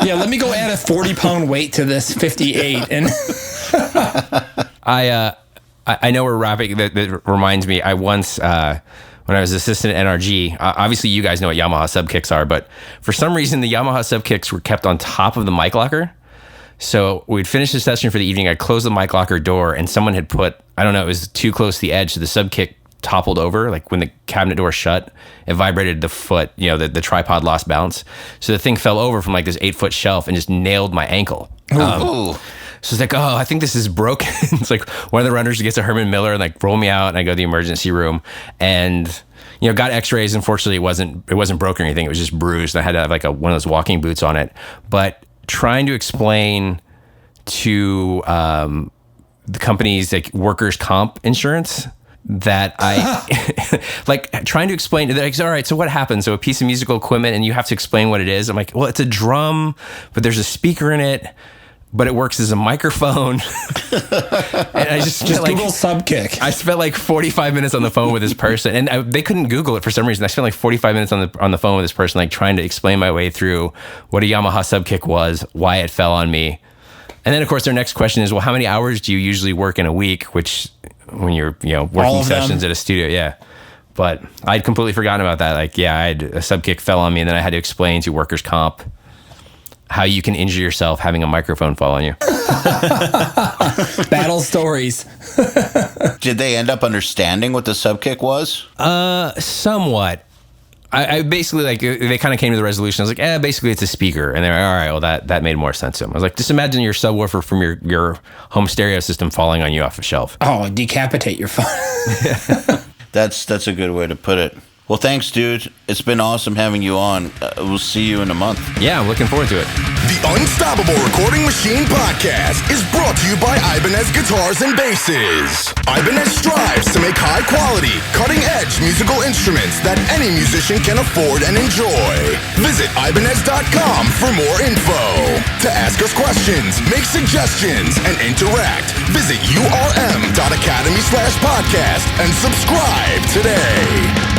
Yeah, let me go add a 40-pound weight to this 58. And I know we're wrapping. That reminds me. I once. When I was assistant at NRG, obviously you guys know what Yamaha sub kicks are, but for some reason the Yamaha sub kicks were kept on top of the mic locker. So we'd finished the session for the evening. I closed the mic locker door and someone had put, I don't know, it was too close to the edge. So the sub kick toppled over. Like when the cabinet door shut, it vibrated the foot, the tripod lost balance. So the thing fell over from like this 8-foot shelf and just nailed my ankle. So it's like, I think this is broken. It's like one of the runners gets a Herman Miller and like roll me out, and I go to the emergency room and got X-rays. Unfortunately, it wasn't broken or anything. It was just bruised. I had to have like one of those walking boots on it. But trying to explain to the company's like workers' comp insurance that I like trying to explain to them, like, all right, so what happens? So a piece of musical equipment and you have to explain what it is. I'm like, well, it's a drum, but there's a speaker in it, but it works as a microphone. And I just Google sub kick. I spent like 45 minutes on the phone with this person, and they couldn't Google it for some reason. I spent like 45 minutes on the phone with this person, like trying to explain my way through what a Yamaha sub kick was, why it fell on me. And then of course their next question is, well, how many hours do you usually work in a week? Which when you're, working sessions at a studio. Yeah. But I'd completely forgotten about that. Like, yeah, I had a sub kick fell on me and then I had to explain to workers' comp how you can injure yourself having a microphone fall on you. Battle stories. Did they end up understanding what the sub kick was? Somewhat. I basically, like, they kind of came to the resolution. I was like, basically it's a speaker. And they're like, all right, well, that made more sense to them. I was like, just imagine your subwoofer from your home stereo system falling on you off a shelf. Oh, decapitate your phone. That's a good way to put it. Well, thanks, dude. It's been awesome having you on. We'll see you in a month. Yeah, I'm looking forward to it. The Unstoppable Recording Machine Podcast is brought to you by Ibanez Guitars and Basses. Ibanez strives to make high-quality, cutting-edge musical instruments that any musician can afford and enjoy. Visit Ibanez.com for more info. To ask us questions, make suggestions, and interact, visit urm.academy/podcast and subscribe today.